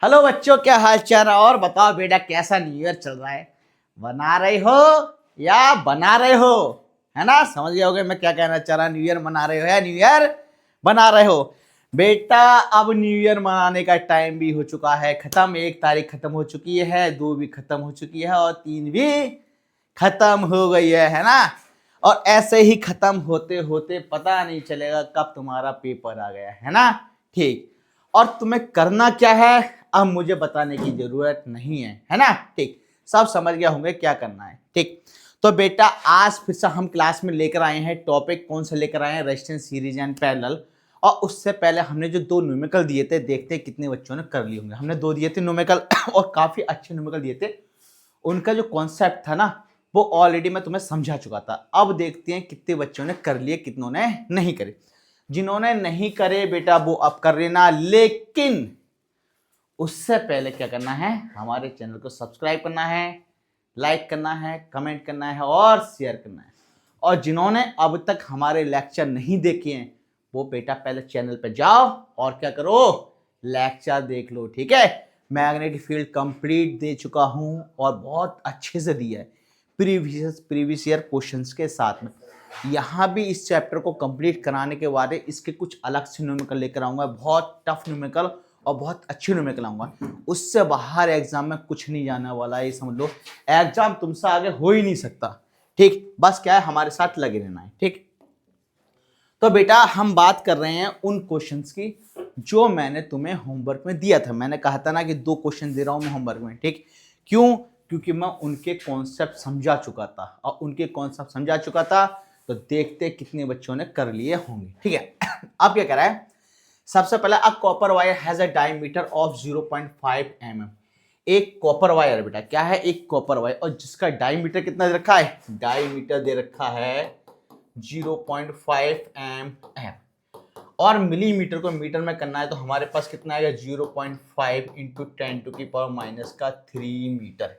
Hello बच्चों, क्या हाल चाल है? और बताओ बेटा, कैसा न्यू ईयर चल रहा है? बना रहे हो या बना रहे हो? है ना, समझ गए होगे मैं क्या कहना चाह रहा। न्यू ईयर मना रहे हो या न्यू ईयर बना रहे हो? बेटा अब न्यू ईयर मनाने का टाइम भी हो चुका है खत्म। 1 तारीख खत्म हो चुकी है, 2 भी खत्म हो चुकी है और 3 भी खत्म हो गई है ना। और ऐसे ही खत्म होते होते पता नहीं चलेगा कब तुम्हारा पेपर आ गया, है ना। ठीक, और तुम्हें करना क्या है अब मुझे बताने की जरूरत नहीं है ना। ठीक, सब समझ गए होंगे क्या करना है। ठीक, तो बेटा आज फिर से हम क्लास में लेकर आए हैं टॉपिक। कौन सा लेकर आए हैं? Resistance, series and parallel. और उससे पहले हमने जो 2 न्यूमेरिकल दिए थे, देखते हैं कितने बच्चों ने कर लिए होंगे। हमने 2 दिए थे न्यूमेरिकल और काफी अच्छे न्यूमेरिकल दिए थे। उनका जो कॉन्सेप्ट था ना, वो ऑलरेडी मैं तुम्हें समझा चुका था। अब देखते हैं कितने बच्चों ने कर लिए, कितनों ने नहीं करे। जिन्होंने नहीं करे बेटा वो अब कर लेना, लेकिन उससे पहले क्या करना है, हमारे चैनल को सब्सक्राइब करना है, लाइक करना है, कमेंट करना है और शेयर करना है। और जिन्होंने अब तक हमारे लेक्चर नहीं देखे हैं वो बेटा पहले चैनल पे जाओ और क्या करो, लेक्चर देख लो। ठीक है, मैग्नेटिक फील्ड कंप्लीट दे चुका हूं और बहुत अच्छे से दिया है, प्रीवियस ईयर क्वेश्चंस के साथ में। यहाँ भी इस चैप्टर को कंप्लीट कराने के बाद इसके कुछ अलग से न्यूमेरिकल लेकर आऊंगा, बहुत टफ न्यूमेरिकल और बहुत अच्छे न्यूमेरिकल आऊंगा। उससे बाहर एग्जाम में कुछ नहीं जाने वाला है, ये समझ लो। एग्जाम तुमसे आगे हो ही नहीं सकता। ठीक, बस क्या है, हमारे साथ लगे रहना है। ठीक, तो बेटा हम बात कर रहे हैं उन क्वेश्चंस की जो मैंने तुम्हें होमवर्क में दिया था। मैंने कहा था ना कि 2 क्वेश्चन दे रहा हूं मैं होमवर्क में। ठीक, क्यों? क्योंकि मैं उनके कॉन्सेप्ट समझा चुका था, और उनके कॉन्सेप्ट समझा चुका था तो देखते कितने बच्चों ने कर लिए होंगे। ठीक है अब क्या कह रहा है, सबसे पहले a copper wire has a diameter of 0.5 mm। एक कॉपर वायर बेटा क्या है, एक कॉपर वायर, और जिसका डायमीटर कितना दे रखा है, डायमीटर दे रखा है 0.5 mm। और मिलीमीटर को मीटर में करना है तो हमारे पास कितना आएगा, 0.5 इंटू 10⁻³ मीटर।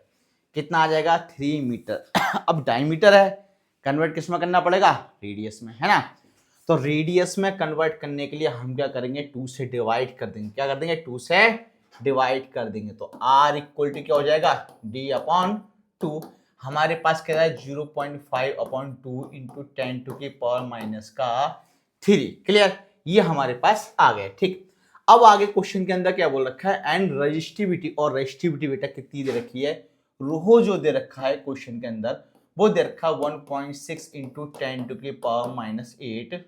कितना आ जाएगा, 3 मीटर। अब डायमीटर है, कन्वर्ट किस में करना पड़ेगा, रेडियस में, है ना। तो रेडियस में कन्वर्ट करने के लिए हम क्या करेंगे, 2 से डिवाइड कर देंगे। क्या कर देंगे, 2 से डिवाइड कर देंगे तो r इक्वल टू क्या हो जाएगा, d/2। हमारे पास क्या है, 0.5/2 इंटू 10⁻³ क्लियर, ये हमारे पास आ गए। ठीक, अब आगे क्वेश्चन के अंदर क्या बोल रखा है, एंड रजिस्टिविटी। और रजिस्टिविटी बेटा कितनी दे रखी है, रोहो जो दे रखा है क्वेश्चन के अंदर वो दे रखा है 1.6 इंटू 10⁻⁸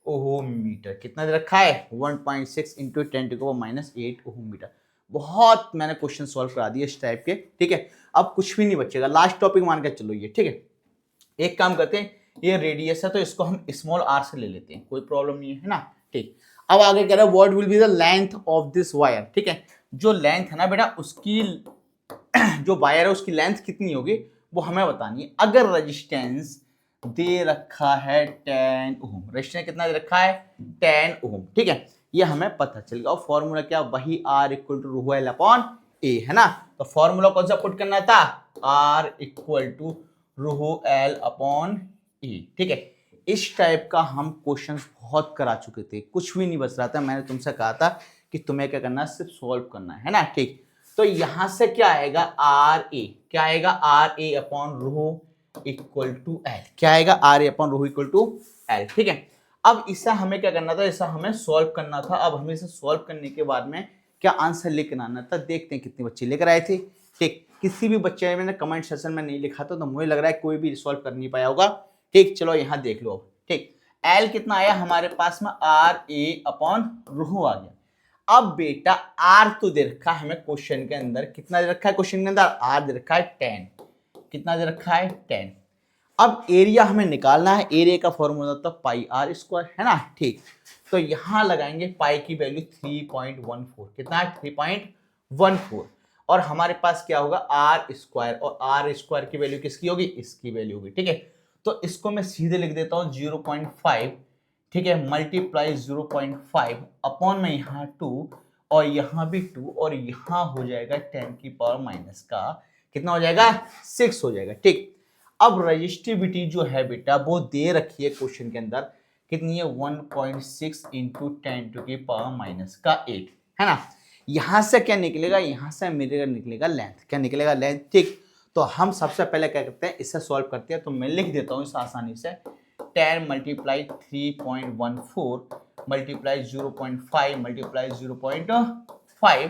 ओम मीटर। कितना दे रखा है, 1.6 इंटू 10⁻⁸ ओम मीटर। बहुत मैंने क्वेश्चन सॉल्व करा दिए इस टाइप के। ठीक है, अब कुछ भी नहीं बचेगा, लास्ट टॉपिक मान के चलो ये। ठीक है, एक काम करते हैं, ये रेडियस है तो इसको हम स्मॉल r से ले लेते हैं, कोई प्रॉब्लम नहीं है ना। ठीक, अब आगे कह रहा है what will be the length of this wire. ठीक है, जो लेंथ है ना बेटा उसकी जो वायर है उसकी लेंथ कितनी होगी वो हमें बतानी है। अगर रेजिस्टेंस दे रखा है 10 ओम, रेजिस्टेंस कितना दे रखा है, 10 ओम। ठीक है, ये हमें पता चल गया। और फॉर्मूला क्या, वही r equal to ρ l upon a, है ना। तो फॉर्मूला कौन सा पुट करना था, r equal to ρ l upon a। ठीक है, इस टाइप का हम क्वेश्चंस बहुत करा चुके थे, कुछ भी नहीं बच रहा था। मैंने तुमसे कहा था कि तुम्हें क्या करना है, सिर्फ सॉल्व करना है ना। ठीक, तो यहां से क्या आएगा, आर ए, क्या आएगा, R A upon ρ equal to L. क्या आएगा, R A upon ρ equal to L. ठीक है, अब इसे हमें क्या करना था, इसे हमें सॉल्व करना था। अब हमें इसे सॉल्व करने के बाद में क्या आंसर लेकर आना था, देखते हैं कितने बच्चे लेकर आए थे। ठीक, किसी भी बच्चे ने कमेंट सेक्शन में नहीं लिखा था तो मुझे लग रहा है कोई भी सॉल्व कर नहीं पाया होगा। ठीक, चलो यहाँ देख लो। ठीक, एल कितना आया हमारे पास में, आर ए अपॉन ρ आ गया। अब बेटा आर तो दे रखा है हमें क्वेश्चन के अंदर, कितना दे रखा है क्वेश्चन के अंदर, आर दे रखा है 10। कितना दे रखा है, 10। अब एरिया हमें निकालना है, एरिया का फॉर्मूला होता है पाई आर स्क्वायर, है ना। ठीक, तो यहां लगाएंगे पाई की वैल्यू 3.14। कितना है, 3.14। और हमारे पास क्या होगा, आर स्क्वायर, और आर स्क्वायर की वैल्यू किसकी होगी, इसकी वैल्यू होगी। ठीक है, तो इसको मैं सीधे लिख देता हूं 0.5। ठीक है, मल्टीप्लाई 0.5 अपॉन में यहाँ 2 और यहाँ भी 2 और यहाँ हो जाएगा 10⁻⁻ का कितना हो जाएगा, 6 हो जाएगा। ठीक, अब रजिस्टिविटी जो है बेटा वो दे रखी है क्वेश्चन के अंदर, कितनी है, 1.6 इंटू 10⁻⁸ का 8, है ना। यहां से क्या निकलेगा, यहां से मेरे निकलेगा लेंथ, क्या निकलेगा लेंथ, ठीक। तो हम सबसे पहले क्या करते हैं, इससे सॉल्व करते हैं। तो मैं लिख देता हूं इस आसानी से 10 multiply 3.14 multiply 0.5 multiply 0.5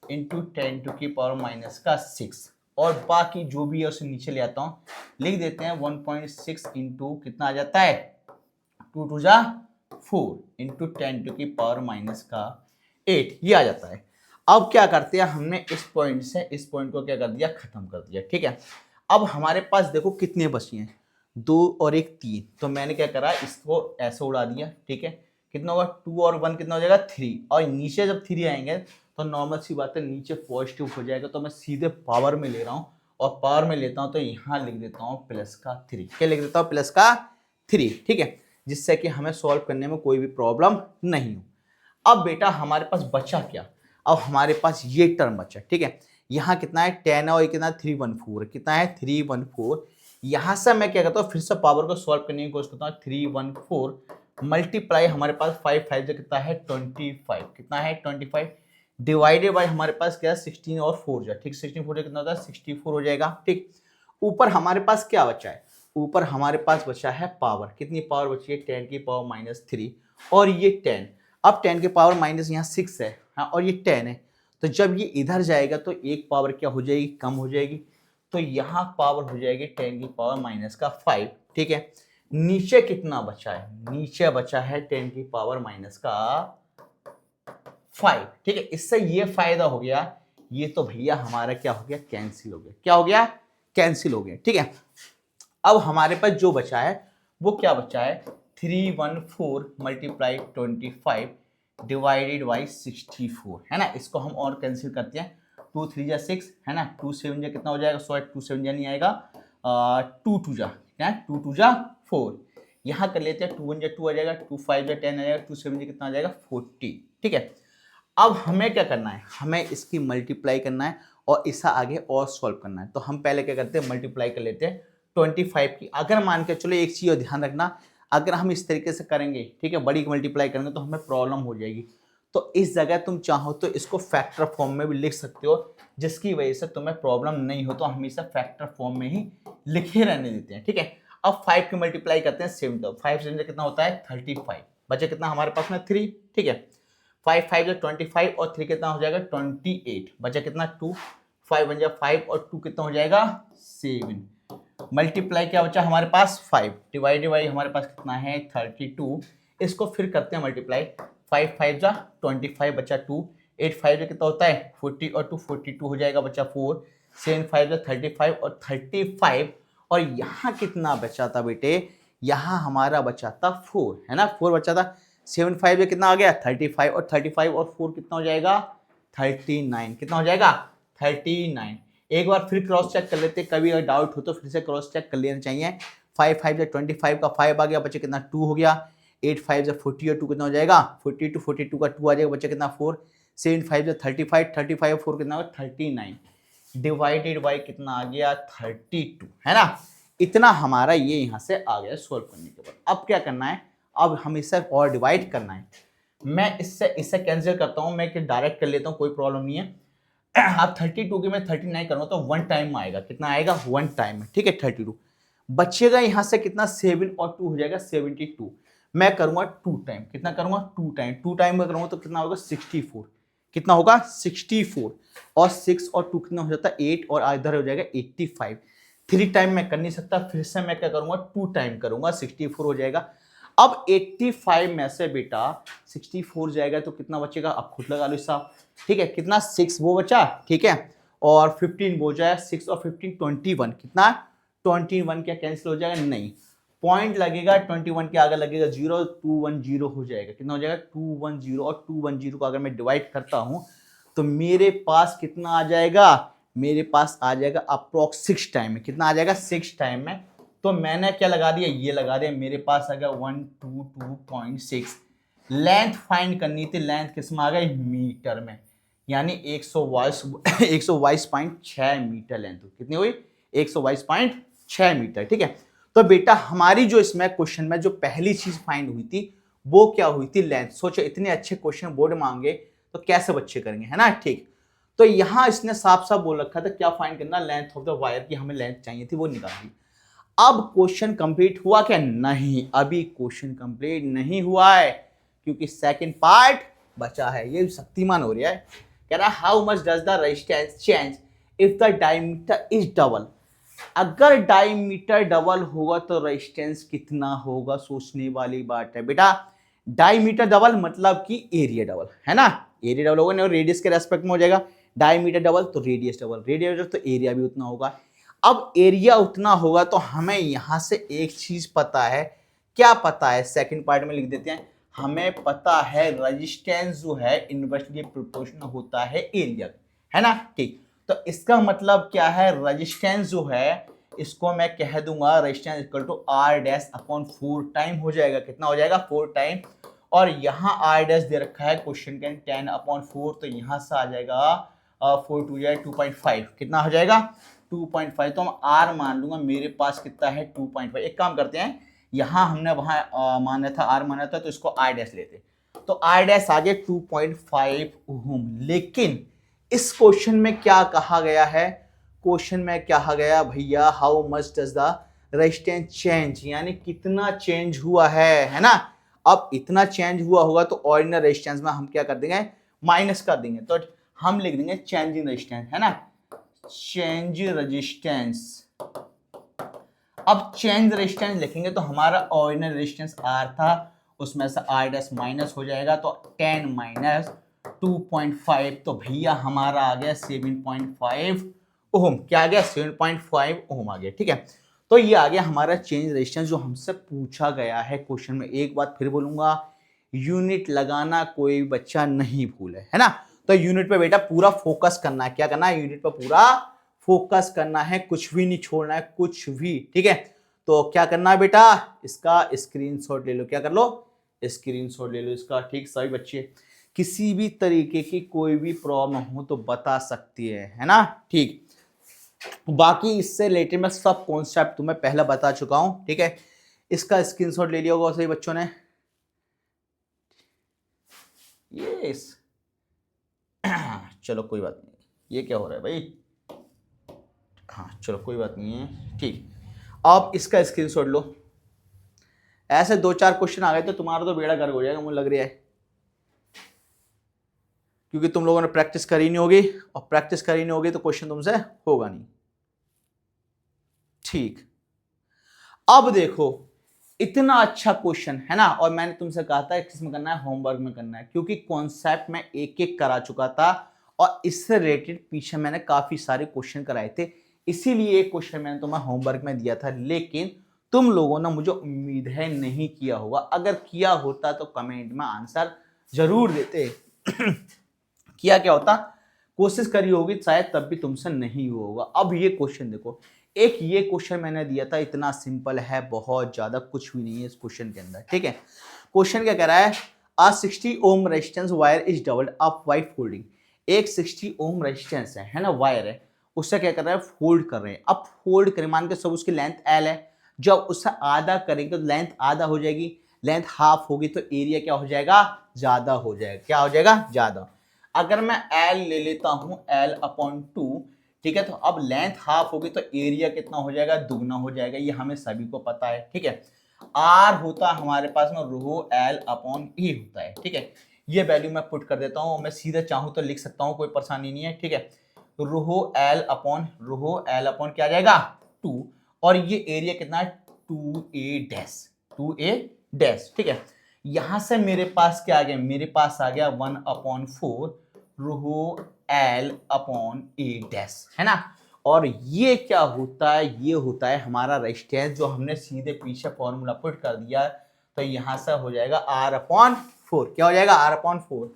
into 10 to की पावर माइनस का 6, और बाकी जो भी है उसे नीचे ले आता हूँ, लिख देते हैं 1.6 इंटू कितना आ जाता है 2 टू जा 4 इंटू 10 टू की पावर माइनस का 8, ये आ जाता है। अब क्या करते हैं, हमने इस पॉइंट से इस पॉइंट को क्या कर दिया, खत्म कर दिया, ठीक है। अब हमारे पास देखो कितने बची हैं, 2 और 1 3, तो मैंने क्या करा, इसको ऐसे उड़ा दिया, ठीक है। कितना होगा 2 और 1 कितना हो जाएगा 3, और नीचे जब 3 आएंगे तो नॉर्मल सी बात है नीचे पॉजिटिव हो जाएगा, तो मैं सीधे पावर में ले रहा हूँ, और पावर में लेता हूँ तो यहाँ लिख देता हूँ प्लस का 3, क्या लिख देता हूँ प्लस का 3, ठीक है, जिससे कि हमें सॉल्व करने में कोई भी प्रॉब्लम नहीं हो। अब बेटा हमारे पास बचा क्या, अब हमारे पास ये टर्म बचा, ठीक है। यहाँ कितना है 10 और कितना 314, कितना है 314। यहाँ से मैं क्या करता हूँ, फिर से पावर को सॉल्व करने की कोशिश करता हूँ, 314 मल्टीप्लाई हमारे पास 5 5 से कितना है 25, कितना है 25, डिवाइडेड बाय हमारे पास क्या है 16 और 4 जा, ठीक, 16 4 कितना होता है 64 हो जाएगा, ठीक। ऊपर हमारे पास क्या बचा है, ऊपर हमारे पास बचा है पावर, कितनी पावर बची है 10 की पावर माइनस 3, और ये 10, अब 10 की पावर माइनस यहाँ 6 है, हाँ, और ये 10 है, तो जब ये इधर जाएगा तो एक पावर क्या हो जाएगी, कम हो जाएगी, तो यहाँ पावर हो जाएगी 10 की पावर माइनस का 5, ठीक है। नीचे कितना बचा है, नीचे बचा है 10 की पावर माइनस का 5, ठीक है। इससे ये फायदा हो गया, ये तो भैया हमारा क्या हो गया, कैंसिल हो गया, क्या हो गया, कैंसिल हो गया, ठीक है। अब हमारे पास जो बचा है वो क्या बचा है, 314 मल्टीप्लाई 25 डिवाइडेड बाई 64, है ना। इसको हम और कैंसिल करते हैं, 2 3 जा 6, है ना, 2 7 जा कितना हो जाएगा, सॉरी 2 7 जा नहीं आएगा, 2 2 जा क्या, 2 2 जा 4, यहाँ कर लेते हैं, 2 1 जा 2 आ जाएगा, 2 5 जा 10 आ जाएगा, 2 7 जा कितना आ जाएगा 40, ठीक है। अब हमें क्या करना है, हमें इसकी मल्टीप्लाई करना है और इसका आगे और सॉल्व करना है। तो हम पहले क्या करते हैं, मल्टीप्लाई कर लेते हैं 25 की। अगर मान के चलो एक चीज़ और ध्यान रखना, अगर हम इस तरीके से करेंगे, ठीक है, बड़ी मल्टीप्लाई करेंगे तो हमें प्रॉब्लम हो जाएगी। तो इस जगह तुम चाहो तो इसको फैक्टर फॉर्म में भी लिख सकते हो, जिसकी वजह से तुम्हें प्रॉब्लम नहीं हो, तो हमेशा फैक्टर फॉर्म में ही लिखे रहने देते हैं, ठीक है। अब 5 की मल्टीप्लाई करते हैं 7, तो 5 7 कितना होता है 35, बचे कितना हमारे पास में 3, ठीक है। 5 5 जो 25 और 3 कितना हो जाएगा 28, बचा कितना 2, 5 1 जा 5 और 2 कितना हो जाएगा 7, मल्टीप्लाई क्या बचा हमारे पास 5, डिवाइडेड बाई हमारे पास कितना है 32, इसको फिर करते हैं मल्टीप्लाई, 5 5 जा 25 बचा 2, 8 5 जो कितना होता है 40 और 2 42 हो जाएगा, बचा 4, 7 5 जा 35 और 35, और यहाँ कितना बचा था बेटे, यहाँ हमारा बचा था 4, है ना, 4 बचा था, 7 5 कितना आ गया 35, और 35 और 4 कितना हो जाएगा 39, कितना हो जाएगा 39। एक बार फिर क्रॉस चेक कर लेते हैं, कभी अगर डाउट हो तो फिर से क्रॉस चेक कर लेना चाहिए। 5 5 25 का 5 आ गया, बच्चे कितना 2 हो गया, 8 5 40 और 2 कितना हो जाएगा 42, 42 का 2 आ जाएगा, बच्चे कितना 4, 7 5 35, 35 और 4 कितना होगा 39, डिवाइडेड बाई कितना आ गया 32, है ना। इतना हमारा ये यहाँ से आ गया सॉल्व करने के बाद। अब क्या करना है, अब हम इससे और डिवाइड करना है। मैं इससे कैंसिल करता हूँ, मैं डायरेक्ट कर लेता हूँ, कोई प्रॉब्लम नहीं है। आप 32 की मैं 39 करूँगा तो 1 टाइम में आएगा, कितना आएगा 1 टाइम में, ठीक है। 32 बचेगा यहाँ से कितना 7 और 2 हो जाएगा 72, मैं करूँगा 2 टाइम, कितना करूँगा 2 टाइम, 2 टाइम में करूँगा तो कितना होगा 64, कितना होगा 64, और 6 और 2 कितना हो जाता है 8, और इधर हो जाएगा 85। 3 टाइम मैं कर नहीं सकता, फिर से मैं क्या करूँगा 2 टाइम करूँगा, 64 हो जाएगा। अब 85 में से बेटा 64 जाएगा तो कितना बचेगा, अब खुद लगा लो हिसाब, ठीक है। कितना 6 वो बचा, ठीक है, और 15 वो जाए, 6 और 15 21, कितना 21 क्या कैंसिल हो जाएगा, नहीं, पॉइंट लगेगा 21 के आगे लगेगा 0, 210 हो जाएगा, कितना हो जाएगा 210, और 210 को अगर मैं डिवाइड करता हूं तो मेरे पास कितना आ जाएगा, मेरे पास आ जाएगा अप्रोक्स 6 टाइम में, कितना आ जाएगा 6 टाइम में। तो मैंने क्या लगा दिया, ये लगा दिया, मेरे पास आ गया 122.6। लेंथ फाइंड करनी थी, लेंथ किस में आ गई मीटर में, यानी 122.6 मीटर लेंथ, कितनी हुई 122.6 मीटर, ठीक है। तो बेटा हमारी जो इसमें क्वेश्चन में जो पहली चीज फाइंड हुई थी वो क्या हुई थी, लेंथ। सोचो इतने अच्छे क्वेश्चन बोर्ड मांगे तो कैसे बच्चे करेंगे, है ना। ठीक, तो यहां इसने साफ साफ बोल रखा था क्या फाइंड करना, लेंथ ऑफ द वायर की हमें लेंथ चाहिए थी, वो निकाली। अब क्वेश्चन कंप्लीट हुआ क्या, नहीं, अभी क्वेश्चन कंप्लीट नहीं हुआ है, क्योंकि सेकंड पार्ट बचा है। ये शक्तिमान हो रहा है, कह रहा है how much does the resistance change if the diameter is double. अगर डायमीटर डबल होगा तो रेजिस्टेंस कितना होगा, सोचने वाली बात है बेटा। डायमीटर डबल मतलब कि एरिया डबल, है ना। एरिया डबल होगा ना, रेडियस के रेस्पेक्ट में हो जाएगा। डायमीटर डबल तो रेडियस डबल, रेडियस डबल तो एरिया भी उतना होगा। अब एरिया उतना होगा तो हमें यहां से एक चीज पता है, क्या पता है, सेकंड पार्ट में लिख देते हैं। हमें पता है रेजिस्टेंस जो है इनवर्सली प्रोपोर्शनल होता है एरिया, है ना। ठीक, तो इसका मतलब क्या है, रेजिस्टेंस जो है इसको मैं कह दूंगा resistance equal to R dash upon 4 time हो जाएगा। कितना हो जाएगा, 4 टाइम। और यहाँ आर डैश दे रखा है क्वेश्चन के 10 अपॉन 4, तो यहाँ से आ जाएगा 4 टू जाए 2.5, कितना हो जाएगा 2.5। तो हम आर मान लूंगा, मेरे पास कितना है 2.5। एक काम करते हैं, यहाँ हमने वहां माना था आर माना था, तो इसको आर डैश लेते, तो आर डैश आगे 2.5 ओम। लेकिन इस क्वेश्चन में क्या कहा गया है, क्वेश्चन में कहा गया भैया how much does the resistance change, यानी कितना चेंज हुआ है ना। अब इतना चेंज हुआ होगा तो ऑर्डिनरी रेजिस्टेंस में हम क्या कर देंगे, माइनस कर देंगे, तो हम लिख देंगे चेंज इन रेजिस्टेंस, है ना, चेंज रेजिस्टेंस। अब चेंज रेजिस्टेंस लिखेंगे तो हमारा ऑर्डिनरी रेजिस्टेंस आर था, उसमें से आर डैश माइनस हो जाएगा, तो 10 माइनस 2.5, तो भैया हमारा आ गया 7.5 ओम। क्या आ गया, 7.5 ओम आ गया। ठीक है, तो ये आ गया हमारा चेंज रेजिस्टेंस जो हमसे पूछा गया है क्वेश्चन में। एक बात फिर बोलूंगा, यूनिट लगाना कोई बच्चा नहीं भूले, है ना। तो यूनिट पे बेटा पूरा फोकस करना है, क्या करना है, यूनिट पे पूरा फोकस करना है, कुछ भी नहीं छोड़ना है, कुछ भी। ठीक है, तो क्या करना है बेटा, इसका स्क्रीनशॉट ले लो, क्या कर लो, स्क्रीनशॉट ले लो इसका। ठीक, सभी बच्चे किसी भी तरीके की कोई भी प्रॉब्लम हो तो बता सकती है ना। ठीक, बाकी इससे रिलेटेड मैं सब कॉन्सेप्ट तुम्हें पहले बता चुका हूं। ठीक है, इसका स्क्रीनशॉट ले लिया होगा सभी बच्चों ने। यस, चलो कोई बात नहीं, ये क्या हो रहा है भाई, हाँ चलो कोई बात नहीं है। ठीक, अब इसका स्क्रीनशॉट लो। ऐसे 2-4 क्वेश्चन आ गए तो तुम्हारा तो बेड़ा गर्क हो जाएगा, मुझे लग रहा है, क्योंकि तुम लोगों ने प्रैक्टिस करी नहीं होगी, और प्रैक्टिस करी नहीं होगी तो क्वेश्चन तुमसे होगा नहीं। ठीक, अब देखो इतना अच्छा क्वेश्चन है ना, और मैंने तुमसे कहा था किसमें करना है, होमवर्क में करना है, क्योंकि कॉन्सेप्ट में एक एक करा चुका था और इससे रिलेटेड पीछे मैंने काफी सारे क्वेश्चन कराए थे, इसीलिए एक क्वेश्चन मैंने तुम्हें होमवर्क में दिया था। लेकिन तुम लोगों ने, मुझे उम्मीद है, नहीं किया होगा। अगर किया होता तो कमेंट में आंसर जरूर देते। किया क्या होता, कोशिश करी होगी शायद, तब भी तुमसे नहीं हुआ होगा। अब ये क्वेश्चन देखो, एक ये क्वेश्चन मैंने दिया था, इतना सिंपल है, बहुत ज्यादा कुछ भी नहीं है इस क्वेश्चन के अंदर। ठीक है, क्वेश्चन क्या कह रहा है, आ 60 ohm resistance wire is doubled up by folding. एक 60 ओम रेजिस्टेंस है ना, वायर है, उससे क्या कर रहा है, फोल्ड कर रहे हैं। अब फोल्ड करें, मान के सब उसकी लेंथ एल है, जब उससे आधा करेंगे तो लेंथ आधा हो जाएगी, लेंथ हाफ होगी तो एरिया क्या हो जाएगा, ज्यादा हो जाएगा। क्या हो जाएगा, ज्यादा। अगर मैं एल ले लेता हूं, एल अपॉन 2, ठीक है, तो अब लेंथ हाफ होगी तो एरिया कितना हो जाएगा, दुगना हो जाएगा, ये हमें सभी को पता है। ठीक है, आर होता है हमारे पास में रो एल अपॉन ई होता है। ठीक है, ये वैल्यू मैं पुट कर देता हूं, मैं सीधे चाहूं तो लिख सकता हूं, कोई परेशानी नहीं है। ठीक है, रो एल अपॉन क्या आ जाएगा, 2, और ये एरिया कितना है, 2a डैश, 2a डैश। ठीक है, यहां से मेरे पास क्या आ गया, मेरे पास आ गया 1/4 रो एल अपॉन ए डैश, है ना। और ये क्या होता है, ये होता है हमारा रेजिस्टेंस, जो हमने सीधे पीछे फॉर्मूला पुट कर दिया, तो यहां से हो जाएगा R/4। क्या हो जाएगा, R/4।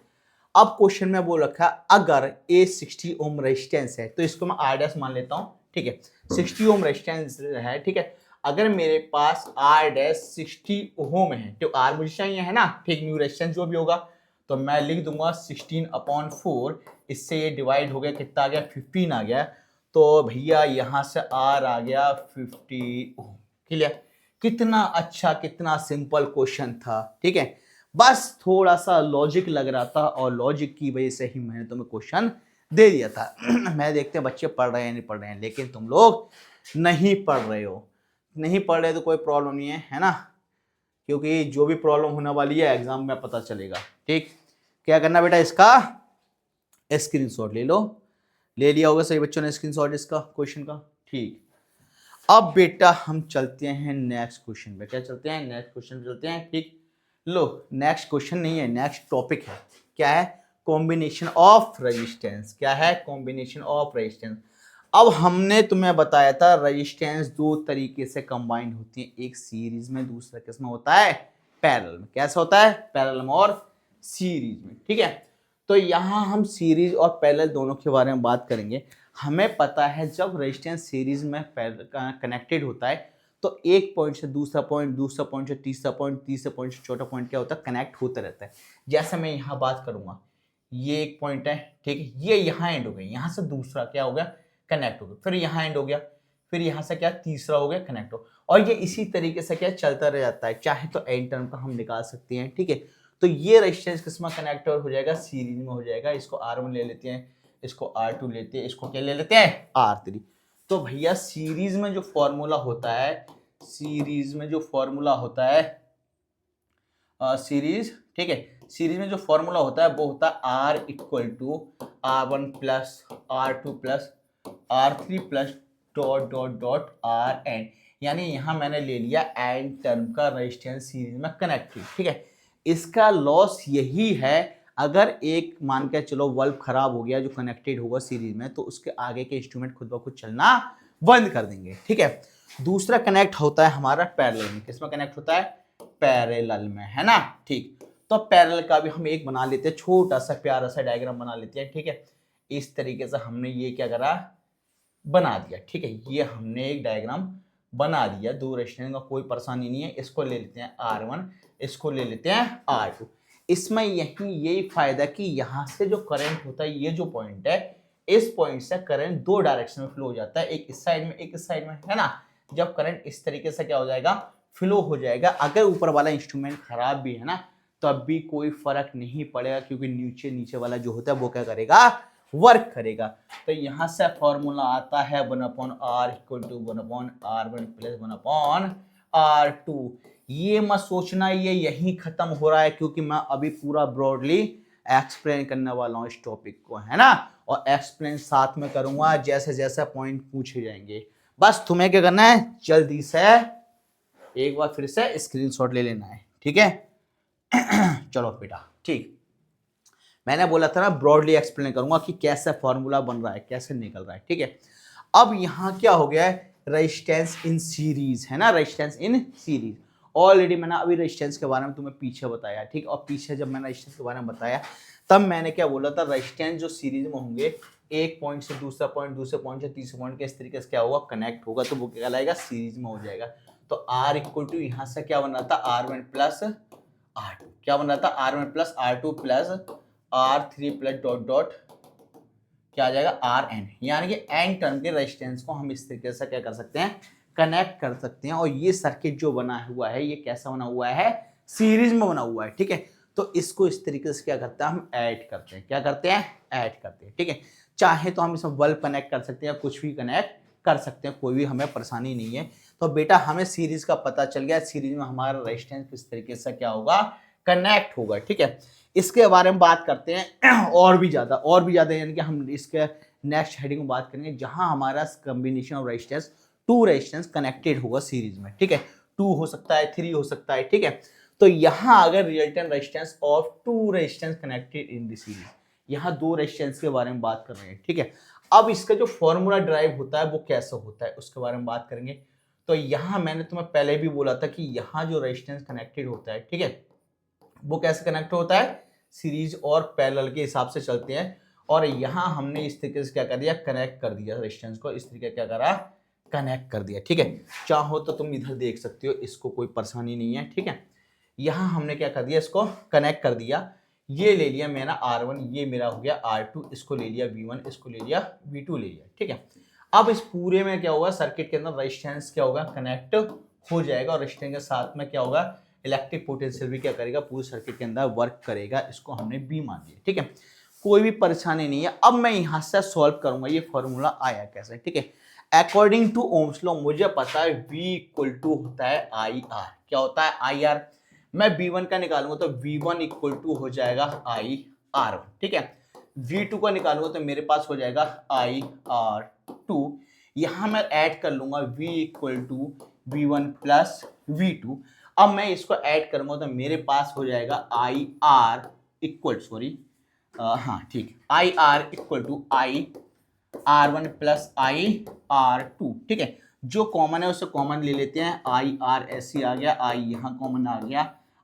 अब क्वेश्चन में बोल रखा है, अगर ए 60 ओम रेजिस्टेंस है, तो इसको मैं R डैश मान लेता हूं। ठीक है, 60 ओम रेजिस्टेंस है। ठीक है, अगर मेरे पास R डैश 60 ओम है, तो R मुझे चाहिए, है ना। ठीक, न्यू रेजिस्टेंस जो भी होगा, तो मैं लिख दूंगा 16/4, इससे ये डिवाइड हो गया, कितना आ गया, 15 आ गया, तो भैया यहां से R आ गया 50 ओम। क्लियर, कितना अच्छा, कितना सिंपल क्वेश्चन था। ठीक है, बस थोड़ा सा लॉजिक लग रहा था और लॉजिक की वजह से ही मैंने तुम्हें क्वेश्चन दे दिया था। मैं देखते हैं बच्चे पढ़ रहे हैं नहीं पढ़ रहे हैं, लेकिन तुम लोग नहीं पढ़ रहे हो। नहीं पढ़ रहे तो कोई प्रॉब्लम नहीं है ना, क्योंकि जो भी प्रॉब्लम होने वाली है एग्जाम में पता चलेगा। ठीक, क्या करना बेटा, इसका स्क्रीनशॉट ले लो। ले लिया होगा सही बच्चों ने स्क्रीनशॉट इसका क्वेश्चन का। ठीक, अब बेटा हम चलते हैं नेक्स्ट क्वेश्चन पे। क्या चलते हैं, नेक्स्ट क्वेश्चन पे चलते हैं। ठीक, लो नेक्स्ट क्वेश्चन नहीं है, नेक्स्ट टॉपिक है। क्या है, कॉम्बिनेशन ऑफ रेजिस्टेंस। क्या है, कॉम्बिनेशन ऑफ रेजिस्टेंस। अब हमने तुम्हें बताया था रेजिस्टेंस दो तरीके से कंबाइंड होती है, एक सीरीज में, दूसरा किसमें होता है, पैरेलल में। कैसा होता है, पैरेलल में और सीरीज में। ठीक है, तो यहां हम सीरीज और पैरेलल दोनों के बारे में बात करेंगे। हमें पता है जब रेजिस्टेंस सीरीज में कनेक्टेड होता है तो एक पॉइंट से दूसरा पॉइंट, दूसरा पॉइंट से तीसरा पॉइंट, तीसरा पॉइंट से चौथा पॉइंट क्या होता है, कनेक्ट होता रहता है। जैसे मैं यहाँ बात करूंगा, ये एक पॉइंट है, ठीक है, ये यहाँ एंड हो गया, यहाँ से दूसरा क्या हो गया, कनेक्ट हो गया, फिर यहाँ एंड हो गया, फिर यहाँ से क्या तीसरा हो गया, कनेक्ट हो, और ये इसी तरीके से क्या चलता रह जाता है। चाहे तो एंड टर्म का हम निकाल सकते हैं। ठीक है, तो ये रेजिस्टेंस किसमें कनेक्ट हो जाएगा, सीरीज में हो जाएगा। इसको R1 ले लेते हैं, इसको R2 लेते हैं, इसको क्या ले लेते हैं, R3। तो भैया सीरीज में जो फॉर्मूला होता है, सीरीज में जो फॉर्मूला होता है, सीरीज, ठीक है, सीरीज में जो फॉर्मूला होता है वो होता है R equal to R1 plus R2 plus R3 plus dot dot dot R end, यानी यहां मैंने ले लिया एंड टर्म का रेजिस्टेंस सीरीज में कनेक्टेड। ठीक है, इसका लॉस यही है, अगर एक मान के चलो बल्ब खराब हो गया जो कनेक्टेड होगा सीरीज में, तो उसके आगे के इंस्ट्रूमेंट खुद ब खुद चलना बंद कर देंगे। ठीक है, दूसरा कनेक्ट होता है हमारा पैरेलल में। किसमें कनेक्ट होता है, पैरेलल में, है ना। ठीक, तो पैरेलल का भी हम एक बना लेते हैं, छोटा सा प्यारा सा डायग्राम बना लेते हैं। ठीक है, इस तरीके से हमने ये क्या करा, बना दिया। ठीक है, ये हमने एक डायग्राम बना दिया, दो रेजिस्टेंस का कोई परेशानी नहीं है। इसको ले लेते हैं R1, इसको ले लेते हैं R2। इसमें यही फायदा कि यहाँ से जो करंट होता है, ये जो पॉइंट है, इस पॉइंट से करंट दो डायरेक्शन में फ्लो हो जाता है, एक इस साइड में, एक इस साइड में, है ना। जब करंट इस तरीके से क्या हो जाएगा, फ्लो हो जाएगा, अगर ऊपर वाला इंस्ट्रूमेंट खराब भी है ना, तो अब भी कोई फर्क नहीं पड़ेगा, क्योंकि नीचे नीचे वाला जो होता है वो क्या करेगा, वर्क करेगा। तो यहां से फॉर्मूला आता है 1/R equal to 1/R1 plus 1/R2। ये मत सोचना ये यहीं खत्म हो रहा है, क्योंकि मैं अभी पूरा ब्रॉडली एक्सप्लेन करने वाला हूं इस टॉपिक को, है ना, और एक्सप्लेन साथ में करूंगा जैसे जैसे पॉइंट पूछे जाएंगे। बस तुम्हें क्या करना है, जल्दी से एक बार फिर से स्क्रीनशॉट ले लेना है। ठीक है, चलो बेटा। ठीक, मैंने बोला था ना ब्रॉडली एक्सप्लेन करूंगा कि कैसे फॉर्मूला बन रहा है, कैसे निकल रहा है। ठीक है, अब यहाँ क्या हो गया है, रेजिस्टेंस इन सीरीज, है ना, रेजिस्टेंस इन सीरीज। ऑलरेडी मैंने अभी रेजिस्टेंस के बारे में तुम्हें पीछे बताया। ठीक, और पीछे जब मैंने रेजिस्टेंस के बारे में बताया तब मैंने क्या बोला था, रेजिस्टेंस जो सीरीज में होंगे, एक पॉइंट से दूसरा पॉइंट, दूसरे पॉइंट से तीसरे पॉइंट के इस तरीके से क्या होगा, कनेक्ट होगा, तो वो क्या कहलाएगा, सीरीज में हो जाएगा। तो R इक्वल टू यहाँ से क्या बन रहा था, R1 प्लस R2, क्या बन रहा था, R1 plus R2 plus R3 plus dot dot क्या आ जाएगा, Rn, यानी कि एन टर्म के रेजिस्टेंस को हम इस तरीके से क्या कर सकते हैं, कनेक्ट कर सकते हैं। और ये सर्किट जो बना हुआ है, ये कैसा बना हुआ है, सीरीज में बना हुआ है। ठीक है, तो इसको इस तरीके से क्या करते हैं, हम ऐड करते हैं। क्या करते हैं, ऐड करते हैं। ठीक है, चाहे तो हम इसमें बल्ब कनेक्ट कर सकते हैं, कुछ भी कनेक्ट कर सकते हैं, कोई भी हमें परेशानी नहीं है। तो बेटा हमें सीरीज का पता चल गया, सीरीज में हमारा रेजिस्टेंस किस तरीके से क्या होगा, कनेक्ट होगा। ठीक है, इसके बारे में बात करते हैं और भी ज्यादा, यानी कि हम इसके नेक्स्ट हेडिंग में बात करेंगे, जहां हमारा combination of resistance, two resistance connected होगा सीरीज में। ठीक है, 2 हो सकता है, 3 हो सकता है। ठीक है, तो यहां अगर resultant resistance of 2 resistance connected in the series, यहां 2 रेजिस्टेंस के बारे में बात कर रहे हैं। ठीक है, अब इसका जो फॉर्मूला ड्राइव होता है वो कैसे होता है, उसके बारे में बात करेंगे। तो यहां मैंने तुम्हें पहले भी बोला था कि यहां जो रेजिस्टेंस कनेक्टेड होता है, ठीक है, वो कैसे कनेक्ट होता है, सीरीज और पैरेलल के हिसाब से चलते हैं। और यहां हमने इस तरीके से क्या कर दिया, कनेक्ट कर दिया रेजिस्टेंस को, इस तरीके क्या करा, कनेक्ट कर दिया। ठीक है, चाहो तो तुम इधर देख सकते हो, इसको कोई परेशानी नहीं है। ठीक है, यहां हमने क्या कर दिया, इसको कनेक्ट कर दिया। ये ले लिया मेरा R1, ये मेरा हो गया R2, इसको ले लिया V1, इसको ले लिया V2 ले लिया। ठीक है, अब इस पूरे में क्या होगा, सर्किट के अंदर रेजिस्टेंस क्या होगा, कनेक्ट हो जाएगा, और रेजिस्टेंस के साथ में क्या होगा, इलेक्ट्रिक पोटेंशियल भी क्या करेगा, पूरे सर्किट के अंदर वर्क करेगा। इसको हमने बी मान लिया, ठीक है, कोई भी परेशानी नहीं है। अब मैं यहां से सॉल्व करूंगा ये फॉर्मूला आया कैसे, ठीक है। अकॉर्डिंग टू ओम्स लॉ मुझे पता है V इक्वल टू होता है आई आर। क्या होता है, आई आर। मैं V1 का निकालूंगा तो V1 इक्वल टू हो जाएगा आई आर वन, ठीक है। V2 का निकालूंगा तो मेरे पास हो जाएगा आई आर टू। यहां मैं ऐड कर लूंगा V equal to V1 plus V2। अब मैं इसको ऐड करूंगा तो मेरे पास हो जाएगा आई आर इक्वल, सॉरी हाँ ठीक, I R equal to I R one plus I R two, ठीक है। जो कॉमन है उसे कॉमन ले लेते हैं, आई आर ऐसी आ गया, आई यहाँ कॉमन आ गया,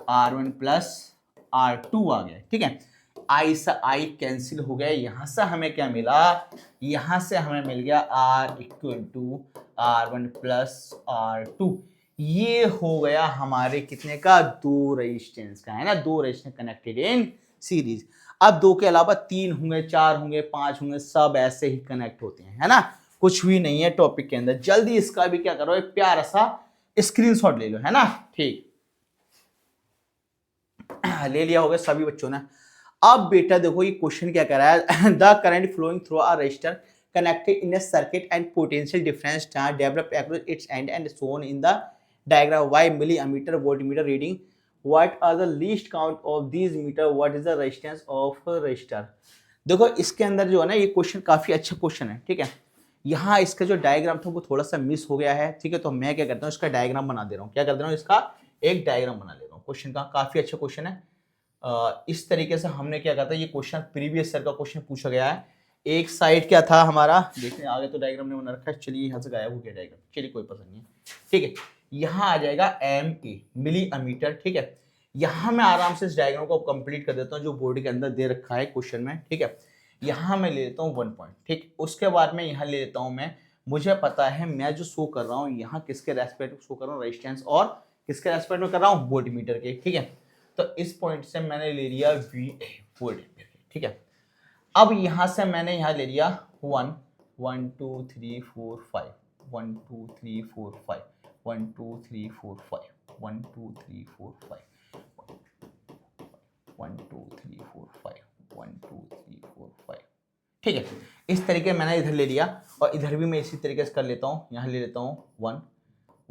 R one plus R two आ गया, ठीक है। आई से आई कैंसिल हो गया, यहां से हमें क्या मिला, यहां से हमें मिल गया R equal to R one plus R two. ये हो गया हमारे कितने का, दो रेजिस्टेंस का, है ना, दो रेजिस्टेंस कनेक्टेड इन सीरीज। अब दो के अलावा तीन होंगे, चार होंगे, पांच होंगे, सब ऐसे ही कनेक्ट होते हैं, है ना, कुछ भी नहीं है टॉपिक के अंदर। जल्दी इसका भी क्या करो, एक प्यारा सा स्क्रीनशॉट ले लो, है ना, ठीक ले लिया होगा सभी बच्चों ने। अब बेटा देखो ये क्वेश्चन क्या कर रहा है, the current flowing through a resistor connected in a circuit and potential difference are developed across its end and shown in the diagram y milliammeter voltmeter reading. What are the least count of these meter? What is the resistance of a resistor? देखो इसके अंदर जो है ना, ये question काफी अच्छा question है, ठीक है। यहाँ इसका जो डायग्राम था वो थोड़ा सा मिस हो गया है, ठीक है, तो मैं क्या करता हूँ इसका डायग्राम बना दे रहा हूँ। क्या कर दे रहा हूँ, इसका एक डायग्राम बना ले रहा हूँ क्वेश्चन का। काफी अच्छा क्वेश्चन है। इस तरीके से हमने क्या कहा था, ये क्वेश्चन प्रीवियस ईयर का क्वेश्चन पूछा गया है। एक साइड क्या था हमारा, देखते हैं, आगे तो डायग्राम ने बना रखा है, चलिए यहाँ से गायब हो गया डायग्राम, चलिए कोई पसंद नहीं है, ठीक है। यहाँ आ जाएगा एम ए मिली अमीटर, ठीक है। यहाँ मैं आराम से इस डायग्राम को कंप्लीट कर देता हूँ जो बोर्ड के अंदर दे रखा है क्वेश्चन में, ठीक है। यहाँ मैं ले लेता हूँ 1 पॉइंट, ठीक। उसके बाद में यहाँ ले लेता हूँ मैं, मुझे पता है मैं जो शो कर रहा हूँ यहाँ किसके रेस्पेक्ट में शो कर रहा हूँ, रेजिस्टेंस, और किसके रेस्पेक्ट में कर रहा हूँ, वोल्ट मीटर के, ठीक है। तो इस पॉइंट से मैंने ले लिया वी वोल्ट मीटर, ठीक है। अब यहां से मैंने यहां ले लिया 1 1 2 3 4 5 1 2 3 4 5 1 2 3 4 5 1 2 3 4 5 1 2 3 4 5 1 2 3 4 5, ठीक है। इस तरीके मैंने इधर ले लिया, और इधर भी मैं इसी तरीके से कर लेता हूँ। यहाँ ले लेता हूँ 1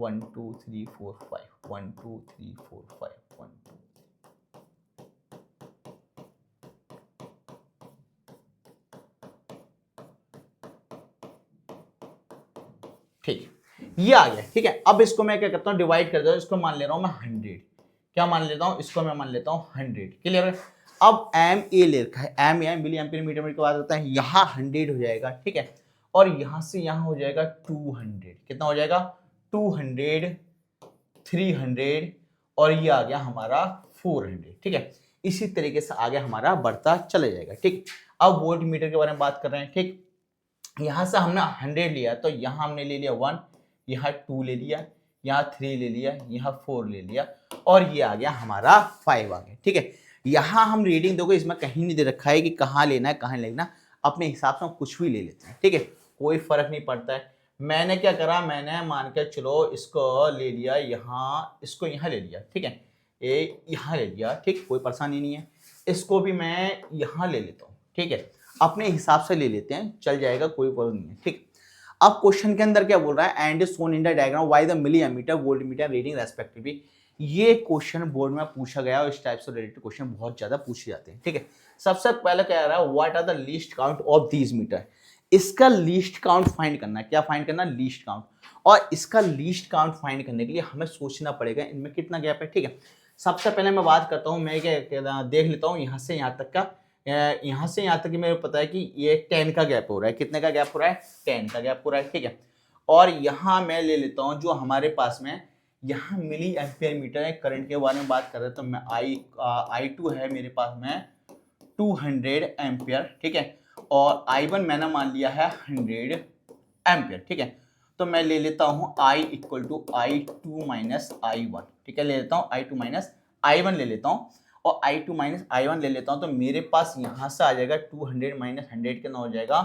1 2 3 4 5 1 2 3 4 5 1 2, ठीक, ये आ गया, ठीक है। अब इसको मैं क्या करता हूँ, डिवाइड कर देता हूँ, इसको मान ले रहा हूँ मैं 100। क्या मान लेता हूँ, इसको मैं मान लेता हूँ 100, क्लियर है। अब एम ए ले रखा है, m A milli ampere meter के बाद होता है, यहाँ 100 हो जाएगा, ठीक है। और यहाँ से यहाँ हो जाएगा 200, कितना हो जाएगा, 200 300, और ये आ गया हमारा 400, ठीक है। इसी तरीके से आगे हमारा बढ़ता चले जाएगा, ठीक। अब वोल्ट मीटर के बारे में बात कर रहे हैं, ठीक। यहां से हमने 100 लिया, तो यहां हमने ले लिया 1, यहाँ 2 ले लिया, यहाँ 3 ले लिया, यहाँ 4 ले लिया, और ये आ गया हमारा 5 आ गया, ठीक है। यहाँ हम रीडिंग देखो, इसमें कहीं नहीं दे रखा है कि कहाँ लेना है कहाँ लेना, अपने हिसाब से हम कुछ भी ले लेते हैं, ठीक है, कोई फर्क नहीं पड़ता है। मैंने क्या करा, मैंने मान के चलो इसको ले लिया यहाँ, इसको यहाँ ले लिया, ठीक है, ये यहाँ ले लिया, ठीक, कोई परेशानी नहीं है। इसको भी मैं यहाँ ले लेता हूँ, ठीक है, अपने हिसाब से ले लेते हैं, चल जाएगा, कोई प्रॉब्लम नहीं है, ठीक। अब क्वेश्चन के अंदर क्या बोल रहा है, and shown in the diagram why the milli ammeter volt meter reading respectively. ये क्वेश्चन बोर्ड में पूछा गया और इस टाइप से रिलेटेड क्वेश्चन बहुत ज्यादा पूछे जाते हैं, ठीक है। सबसे पहले क्या रहा है, what are the least count of these meter. इसका लीस्ट काउंट फाइंड करना है, क्या फाइंड करना, लीस्ट काउंट। और इसका लीस्ट काउंट फाइंड करने के लिए हमें सोचना पड़ेगा इनमें कितना गैप है, ठीक है। सबसे पहले मैं बात करता हूँ, मैं क्या देख लेता हूँ यहाँ से यहाँ तक का, यहाँ से यहाँ तक कि मेरे पता है कि ये 10 का गैप हो रहा है, कितने का गैप हो रहा है, 10 का गैप हो रहा है, ठीक है। और यहाँ मैं ले लेता हूँ जो हमारे पास में यहाँ मिली एम्पियर मीटर है, करंट के बारे में बात कर रहे तो मैं I2 है मेरे पास में 200 एम्पियर, ठीक है। और I1 मैंने मान लिया है 100 एम्पियर, ठीक है। तो मैं ले लेता हूँ I equal to I2 minus I1, ठीक है, ले लेता हूँ I2 माइनस I1 ले लेता हूँ, और I2 माइनस I1 ले लेता हूँ, तो मेरे पास यहाँ से आ जाएगा 200 माइनस 100 कितना हो जाएगा,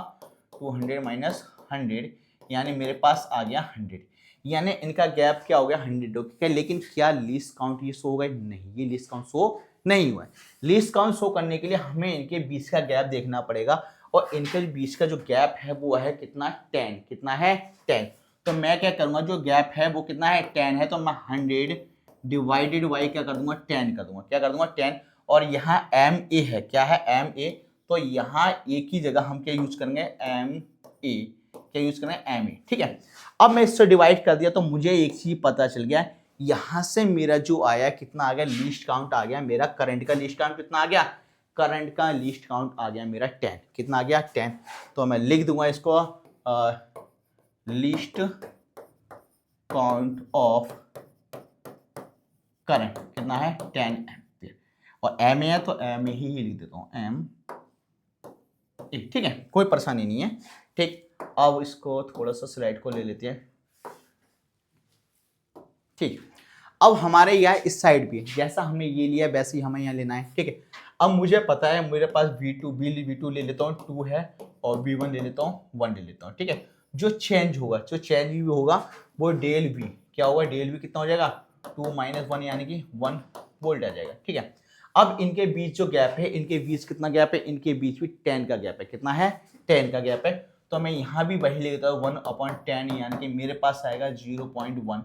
200 माइनस 100, यानी मेरे पास आ गया 100। यानी इनका गैप क्या हो गया 100 हो गया। लेकिन क्या लीस्ट काउंट ये शो होगा? नहीं, ये लीस्ट काउंट शो नहीं हुआ है। लीस्ट काउंट शो करने के लिए हमें इनके बीच का गैप देखना पड़ेगा, और इनके बीच का जो गैप है वो है कितना? 10। कितना है? 10। तो मैं क्या करूंगा, जो गैप है वो कितना है? 10 है, तो मैं 100 डिवाइडेड बाई क्या कर दूंगा? 10 कर दूंगा। क्या कर दूंगा? 10। और यहाँ एम ए है, क्या है? M A. तो यहाँ ए की जगह हम क्या यूज करेंगे? M A. क्या यूज करेंगे? M A. ठीक है, अब मैं इससे डिवाइड कर दिया तो मुझे एक चीज पता चल गया, यहां से मेरा जो आया कितना आ गया? लीस्ट काउंट आ गया मेरा। करंट का लीस्ट काउंट कितना आ गया? करंट का लीस्ट काउंट आ गया मेरा 10। कितना आ गया? 10। तो मैं लिख दूंगा इसको लीस्ट काउंट ऑफ करंट कितना है? 10 एम्पियर। और एम ए है तो एम ए ही लिख देता हूं, एम ए। ठीक है, कोई परेशानी नहीं है। ठीक, अब इसको थोड़ा सा स्लाइड को ले लेते हैं। ठीक, अब हमारे यहाँ इस साइड भी जैसा हमने ये लिया वैसे ही हमें यहाँ लेना है। ठीक है, अब मुझे पता है मेरे पास V2 ले लेता हूँ 2 है, और V1 ले लेता हूँ 1 ले लेता हूँ। ठीक है, जो चेंज भी होगा वो डेल V क्या होगा? डेल V कितना हो जाएगा? 2 - 1 यानी कि 1 वोल्ट आ जाएगा। ठीक है, अब इनके बीच जो गैप है, इनके बीच कितना गैप है? इनके बीच भी 10 का गैप है। कितना है? 10 का गैप है। तो मैं यहाँ भी वही ले लेता हूँ 1/10, यानी कि मेरे पास आएगा 0.1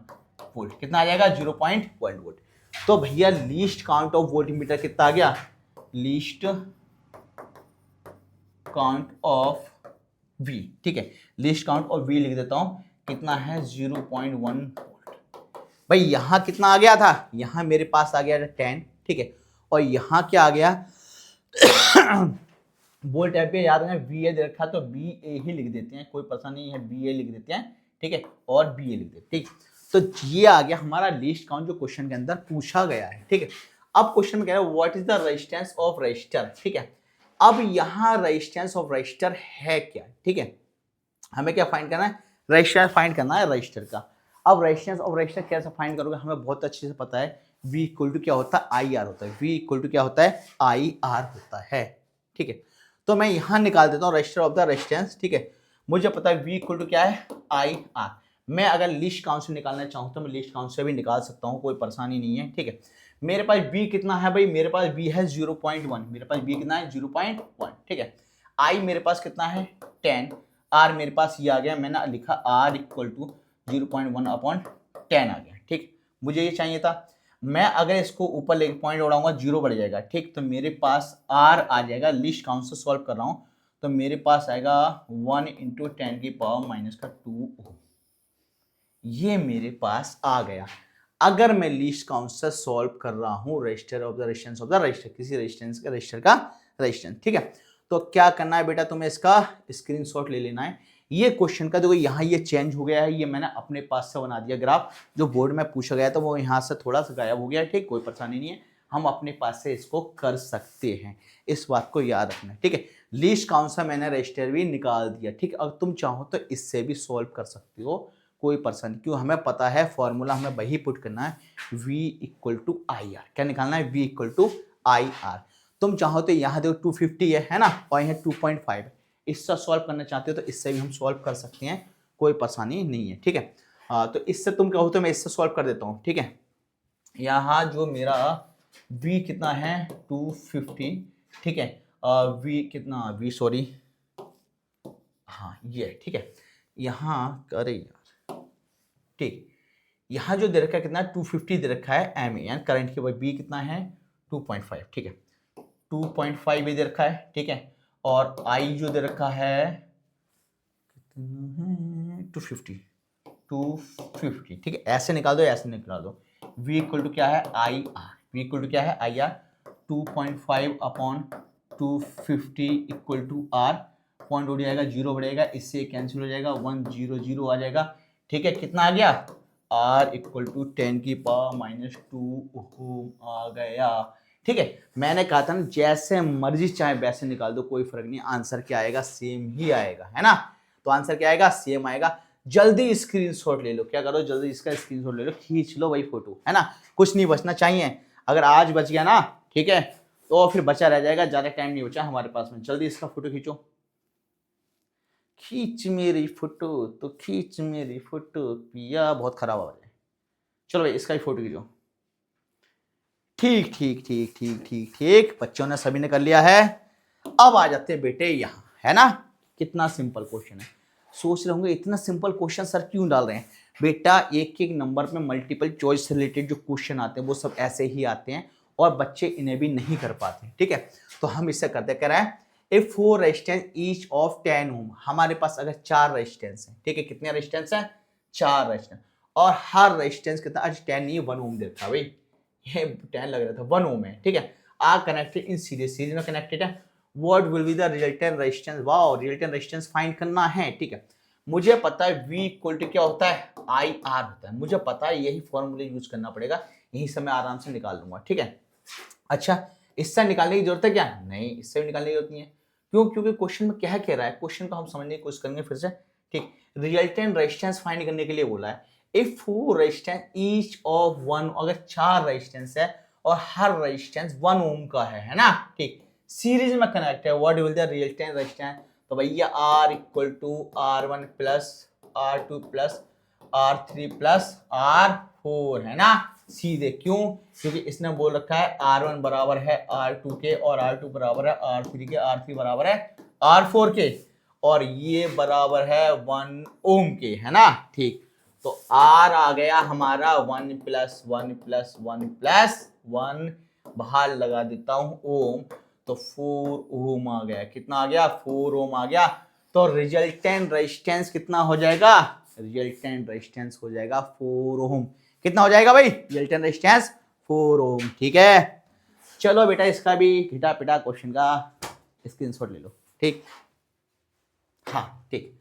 वोल्ट। कितना आ जाएगा? 0.1 वोल्ट। तो भैया लीस्ट काउंट ऑफ वोल्टमीटर कितना आ गया? Least count of V। ठीक है, लीस्ट काउंट ऑफ V लिख देता हूं, कितना है? 0.1 वोल्ट। भाई यहां कितना आ गया था? यहां मेरे पास आ गया था 10। ठीक है, और यहां क्या आ गया? वोल्ट एम्पियर याद है VA दे रखा, तो BA ही लिख देते हैं, कोई परेशानी नहीं है, BA लिख देते हैं। ठीक है, और BA लिख देते हैं। ठीक, तो ये आ गया हमारा लीस्ट काउंट जो क्वेश्चन के अंदर पूछा गया है। ठीक है, अब क्वेश्चन में कह रहा है what is the resistance of register. ठीक है, अब यहाँ रेजिस्टेंस ऑफ रजिस्टर है क्या? ठीक है, हमें क्या फाइंड करना है? रजिस्टर फाइंड करना है रजिस्टर का। अब रेजिस्टेंस ऑफ रजिस्टर कैसे फाइंड करोगे? हमें बहुत अच्छे से पता है, V इक्वल टू क्या होता है? IR होता है। V इक्वल टू क्या होता है? IR होता है। ठीक है, तो मैं यहां निकाल देता हूं रजिस्टर ऑफ द रेजिस्टेंस। ठीक है, मुझे पता है V इक्वल टू क्या है? IR। मैं अगर लीस्ट काउंट से निकालना चाहूँ तो मैं लीस्ट काउंट से भी निकाल सकता हूँ, कोई परेशानी नहीं है। ठीक है, मेरे पास B कितना है भाई? मेरे पास B है 0.1। मेरे पास B कितना है? 0.1। ठीक है, I मेरे पास कितना है? 10। R मेरे पास ये आ गया, मैंने लिखा R इक्वल टू 0.1/10 आ गया। ठीक, मुझे ये चाहिए था। मैं अगर इसको ऊपर लेके पॉइंट उड़ाऊंगा 0 बढ़ जाएगा। ठीक, तो मेरे पास R आ जाएगा, लिस्ट काउंट से सॉल्व कर रहा हूँ, तो मेरे पास आएगा 1 × 10⁻²। ये मेरे पास आ गया। अगर मैं लीस्ट काउंट से सॉल्व कर रहा हूं register of the resistance of the register, किसी रेजिस्टेंस का रजिस्टर का रेजिस्टेंस। ठीक है, तो क्या करना है बेटा? तुम्हें इसका स्क्रीनशॉट ले लेना है। ये क्वेश्चन का देखो यहाँ ये चेंज हो गया है, ये मैंने अपने पास से बना दिया ग्राफ। जो बोर्ड में पूछा गया था वो यहाँ से थोड़ा सा गायब हो गया है। ठीक, कोई परेशानी नहीं है, हम अपने पास से इसको कर सकते हैं, इस बात को याद रखना है। ठीक है, लीस्ट काउंट से मैंने रजिस्टर भी निकाल दिया। ठीक, अगर तुम चाहो तो इससे भी सॉल्व कर सकते हो, कोई पर्सन, क्यों? हमें पता है फॉर्मूला, हमें वही पुट करना है, V इक्वल टू IR। क्या निकालना है? V equal to IR। तुम चाहो तो यहाँ देखो 250 है ना, और यहाँ 2.5 है, इससे सॉल्व करना चाहते हो तो इससे भी हम सॉल्व कर सकते हैं, कोई परेशानी नहीं है। ठीक है, तो इससे तुम कहो तो मैं इससे सॉल्व कर देता हूँ। ठीक है, यहाँ जो मेरा V कितना है? 250। ठीक है, V कितना? V सॉरी, हाँ ये। ठीक है, यहाँ अरे यार, ठीक, यहाँ जो दे रखा है कितना? 250 दे रखा है एम ए, यानी करंट के B कितना है? 2.5। ठीक है, 2.5 दे रखा है। ठीक है, और I जो दे रखा है कितना है? 250। ठीक है, ऐसे निकाल दो, ऐसे निकाल दो। V इक्वल टू क्या है? IR। V इक्वल टू क्या है? IR। 2.5/250 equal to R। Point उड़ जाएगा, 0 बढ़ेगा, इससे कैंसिल हो जाएगा, 100 आ जाएगा। ठीक है, कितना आ गया? R इक्वल टू 10⁻² ओम आ गया। ठीक है, मैंने कहा था ना जैसे मर्जी चाहे वैसे निकाल दो, कोई फर्क नहीं, आंसर क्या आएगा? सेम ही आएगा, है ना। तो आंसर क्या आएगा? सेम आएगा। जल्दी स्क्रीनशॉट ले लो, क्या करो? जल्दी इसका स्क्रीनशॉट ले लो, खींच लो भाई फोटो, है ना। कुछ नहीं बचना चाहिए, अगर आज बच गया ना, ठीक है, तो फिर बचा रह जाएगा, ज्यादा टाइम नहीं बचा हमारे पास में। जल्दी इसका फोटो खींचो, खींच मेरी फोटो तो खींच मेरी फोटो, पिया बहुत खराब आवाज है। चलो भाई इसका ही फोटो खींचो। ठीक ठीक ठीक ठीक ठीक ठीक, बच्चों ने सभी ने कर लिया है। अब आ जाते हैं बेटे यहाँ, है ना। कितना सिंपल क्वेश्चन है। सोच रहे होंगे इतना सिंपल क्वेश्चन सर क्यों डाल रहे हैं। बेटा एक एक नंबर पे मल्टीपल चॉइस से रिलेटेड जो क्वेश्चन आते हैं वो सब ऐसे ही आते हैं और बच्चे इन्हें भी नहीं कर पाते, ठीक है। तो हम इससे करते कह रहे हैं इफ 4 रेजिस्टेंस ईच ऑफ 10 ओम, हमारे पास अगर 4 रेजिस्टेंस है, ठीक है। कितने रेजिस्टेंस है? 4 रेजिस्टेंस। और हर रेजिस्टेंस कितना, आज 10 नहीं 1 ओम देता है भाई, ये 10 लग रहा था, 1 ओम है, ठीक है। Are connected in series, series में कनेक्टेड है। What will be the resultant resistance, wow resultant resistance find करना है, ठीक है। मुझे पता है V इक्वल टू क्या होता है, IR होता है, मुझे पता है यही फॉर्मूला यूज करना पड़ेगा, यही से मैं आराम से निकाल लूंगा, ठीक है। अच्छा इससे निकालने की जरूरत है क्या? नहीं, इससे भी निकालने की जरूरत नहीं है। क्यों? क्योंकि क्वेश्चन में क्या कह रहा है, क्वेश्चन को हम समझने की कोशिश करेंगे फिर से, ठीक। रिजल्टेंट रेजिस्टेंस फाइंड करने के लिए बोला है इफ 4 रेजिस्टेंस ईच ऑफ 1, अगर 4 रेजिस्टेंस है और हर रेजिस्टेंस 1 ओम का है ना, ठीक। सीरीज में कनेक्ट है, what will the resultant resistance, तो भैया R equal to R1 plus R2 plus R3 plus R4, है ना सीधे। क्यों? क्योंकि इसने बोल रखा है R1 बराबर है R2 के और R2 बराबर है R3 के, R3 बराबर है R4 के और ये बराबर है 1 ओम के, है ना, ठीक। तो R आ गया हमारा 1 प्लस 1 प्लस 1 प्लस 1, बाहर लगा देता हूं ओम, तो 4 ओम आ गया। कितना आ गया? 4 ओम आ गया। तो रिजल्टेंट रेजिस्टेंस कितना हो जाएगा? रिजल्टेंट रेजिस्टेंस हो जाएगा 4 ओम। कितना हो जाएगा भाई? रिजल्टेंट रेजिस्टेंस 4 ओम, ठीक है। चलो बेटा इसका भी घिटा पिटा क्वेश्चन का स्क्रीनशॉट ले लो, ठीक। हाँ ठीक,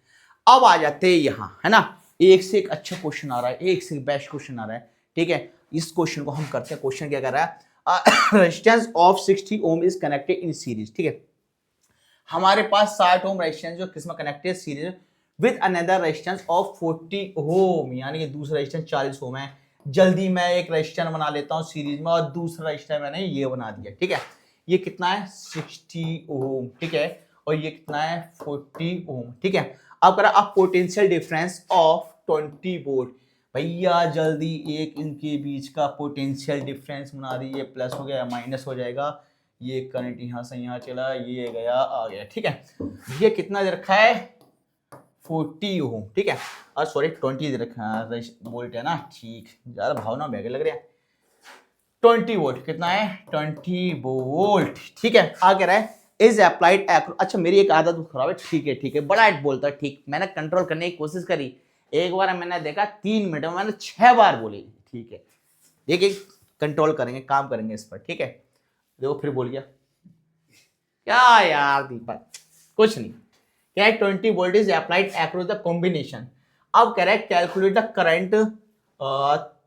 अब आ जाते हैं यहाँ, है ना। एक से एक अच्छा क्वेश्चन आ रहा है, एक से एक बेस्ट क्वेश्चन आ रहा है, ठीक है। इस क्वेश्चन को हम करते हैं। क्वेश्चन क्या कर रहा है, resistance of 60 ohm is connected in series, ठीक है। हमारे पास 60 ओम रेजिस्टेंस जो किसमें connected series with another resistance of 40 ohm, यानी कि दूसरा रेजिस्टेंस 40 ओम है। जल्दी मैं एक रेजिस्टेंस बना लेता हूं सीरीज में और दूसरा रेजिस्टेंस मैंने ये बना दिया, ठीक है। ये कितना है? 60 ओम, ठीक है। और ये कितना है? 40 ओम, ठीक है। अब करा अब पोटेंशियल डिफरेंस ऑफ 20 वोल्ट, भैया जल्दी एक इनके बीच का पोटेंशियल डिफरेंस बना दीजिए। प्लस हो गया माइनस हो जाएगा, ये करंट यहाँ से यहाँ चला, ये गया आ गया, ठीक है। ये कितना दे रखा है? 40 ओम, ठीक है। और सॉरी 20 दे रखा है वोल्ट, है ना, ठीक। ज्यादा भावना बैग लग रहा है। 20 वोल्ट कितना है? 20 वोल्ट, ठीक है। आ कह रहा है इज अप्लाइड एक्रो, अच्छा मेरी एक आदत खराब है, ठीक है, बड़ा बोलता है, ठीक। मैंने कंट्रोल करने की कोशिश करी, एक बार मैंने देखा 3 मिनट में मैंने 6 बार बोली, ठीक है। देखिए कंट्रोल करेंगे, काम करेंगे इस पर, ठीक है। देखो फिर बोल गया क्या यार दीपक, कुछ नहीं। क्या है? 20 volt is applied across the combination. अब कह रहा है calculate the current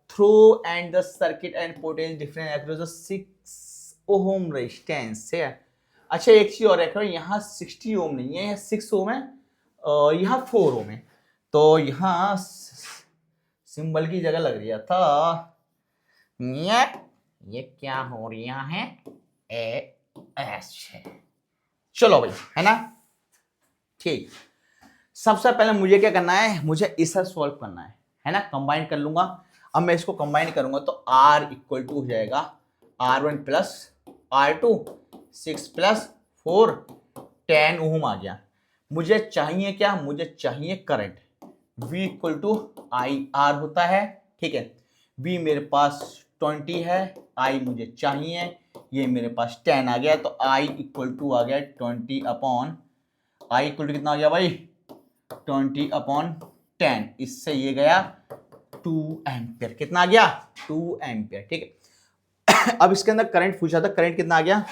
through and the circuit and potential difference across the 6 ohm resistance है। अच्छा एक चीज और है, यहाँ 60 ओम नहीं है, 6 ओम है, यहाँ 4 ओम है। तो यहाँ सिंबल की जगह लग रही था, ये क्या हो रहा है? एस है। चलो भाई, है ना, ठीक। सबसे पहले मुझे क्या करना है? मुझे इसे सॉल्व करना है ना। कंबाइन कर लूंगा। अब मैं इसको कंबाइन करूंगा तो R इक्वल टू हो जाएगा R1 प्लस R2, 6 प्लस 4, 10 ओम आ गया। मुझे चाहिए क्या? मुझे चाहिए current. V equal to IR होता है, ठीक है। V मेरे पास 20 है, I मुझे चाहिए, ये मेरे पास 10 आ गया। तो I इक्वल टू आ गया 20 अपॉन, I इक्वल टू कितना आ गया भाई? 20 अपॉन 10। इससे ये गया 2 एम्पियर। कितना आ गया? 2 एम्पियर, ठीक है। अब इसके अंदर करंट पूछा था, करंट कितना आ गया?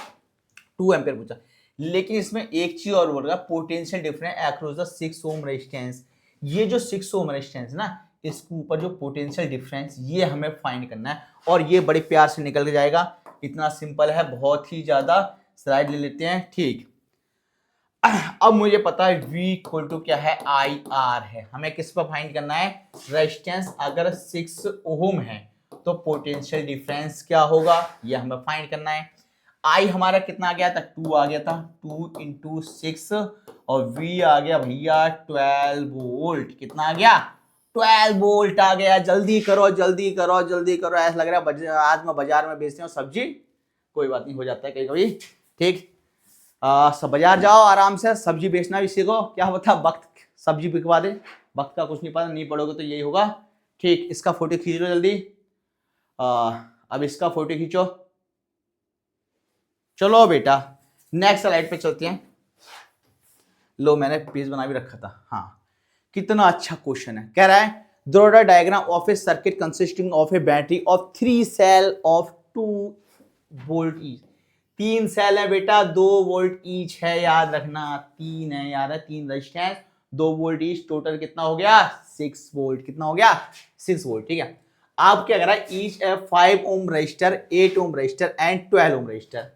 2 एम्पियर पूछा। लेकिन इसमें एक चीज और बोल रहा है, potential difference across the 6 ohm resistance. ये जो 6 ओम रेजिस्टेंस ना, इसके ऊपर जो पोटेंशियल डिफरेंस, ये हमें फाइंड करना है और ये बड़े प्यार से निकल के जाएगा। इतना सिंपल है, बहुत ही ज्यादा। स्लाइड ले लेते हैं, ठीक। अब मुझे पता है V इक्वल टू क्या है? IR है। हमें किस पर फाइंड करना है? रेजिस्टेंस अगर 6 ओम है तो पोटेंशियल डिफरेंस क्या होगा, ये हमें फाइंड करना है। I हमारा कितना आ गया था? 2 आ गया था। 2 इंटू 6 और V आ गया भैया 12 वोल्ट। कितना आ गया? 12 वोल्ट आ गया। जल्दी करो जल्दी करो जल्दी करो। ऐसा लग रहा है आज मैं बाजार में बेचते हूँ सब्जी। कोई बात नहीं, हो जाता है कहीं कभी। ठीक, सब बाजार जाओ आराम से, सब्जी बेचना भी सीखो। क्या पता वक्त सब्जी बिकवा दे, वक्त का कुछ नहीं पता, नहीं पढ़ोगे तो यही होगा। ठीक, इसका फोटो खींच लो जल्दी। अब इसका फोटो खींचो। चलो बेटा नेक्स्ट स्लाइड पे चलते हैं। लो मैंने पेज बना भी रखा था। हाँ, कितना अच्छा क्वेश्चन है। कह रहा है draw the diagram of a circuit consisting of a battery of 3 cell of 2 volt each. 3 cell है बेटा, 2 वोल्ट ईच है, याद रखना 3 है यार, 3 रेजिस्टेंस 2 वोल्ट ईच, टोटल कितना हो गया? 6 वोल्ट। कितना हो गया? 6 वोल्ट। ठीक है, आप क्या करा, each 5 ohm resistor, 8 ohm resistor and 12 ohm resistor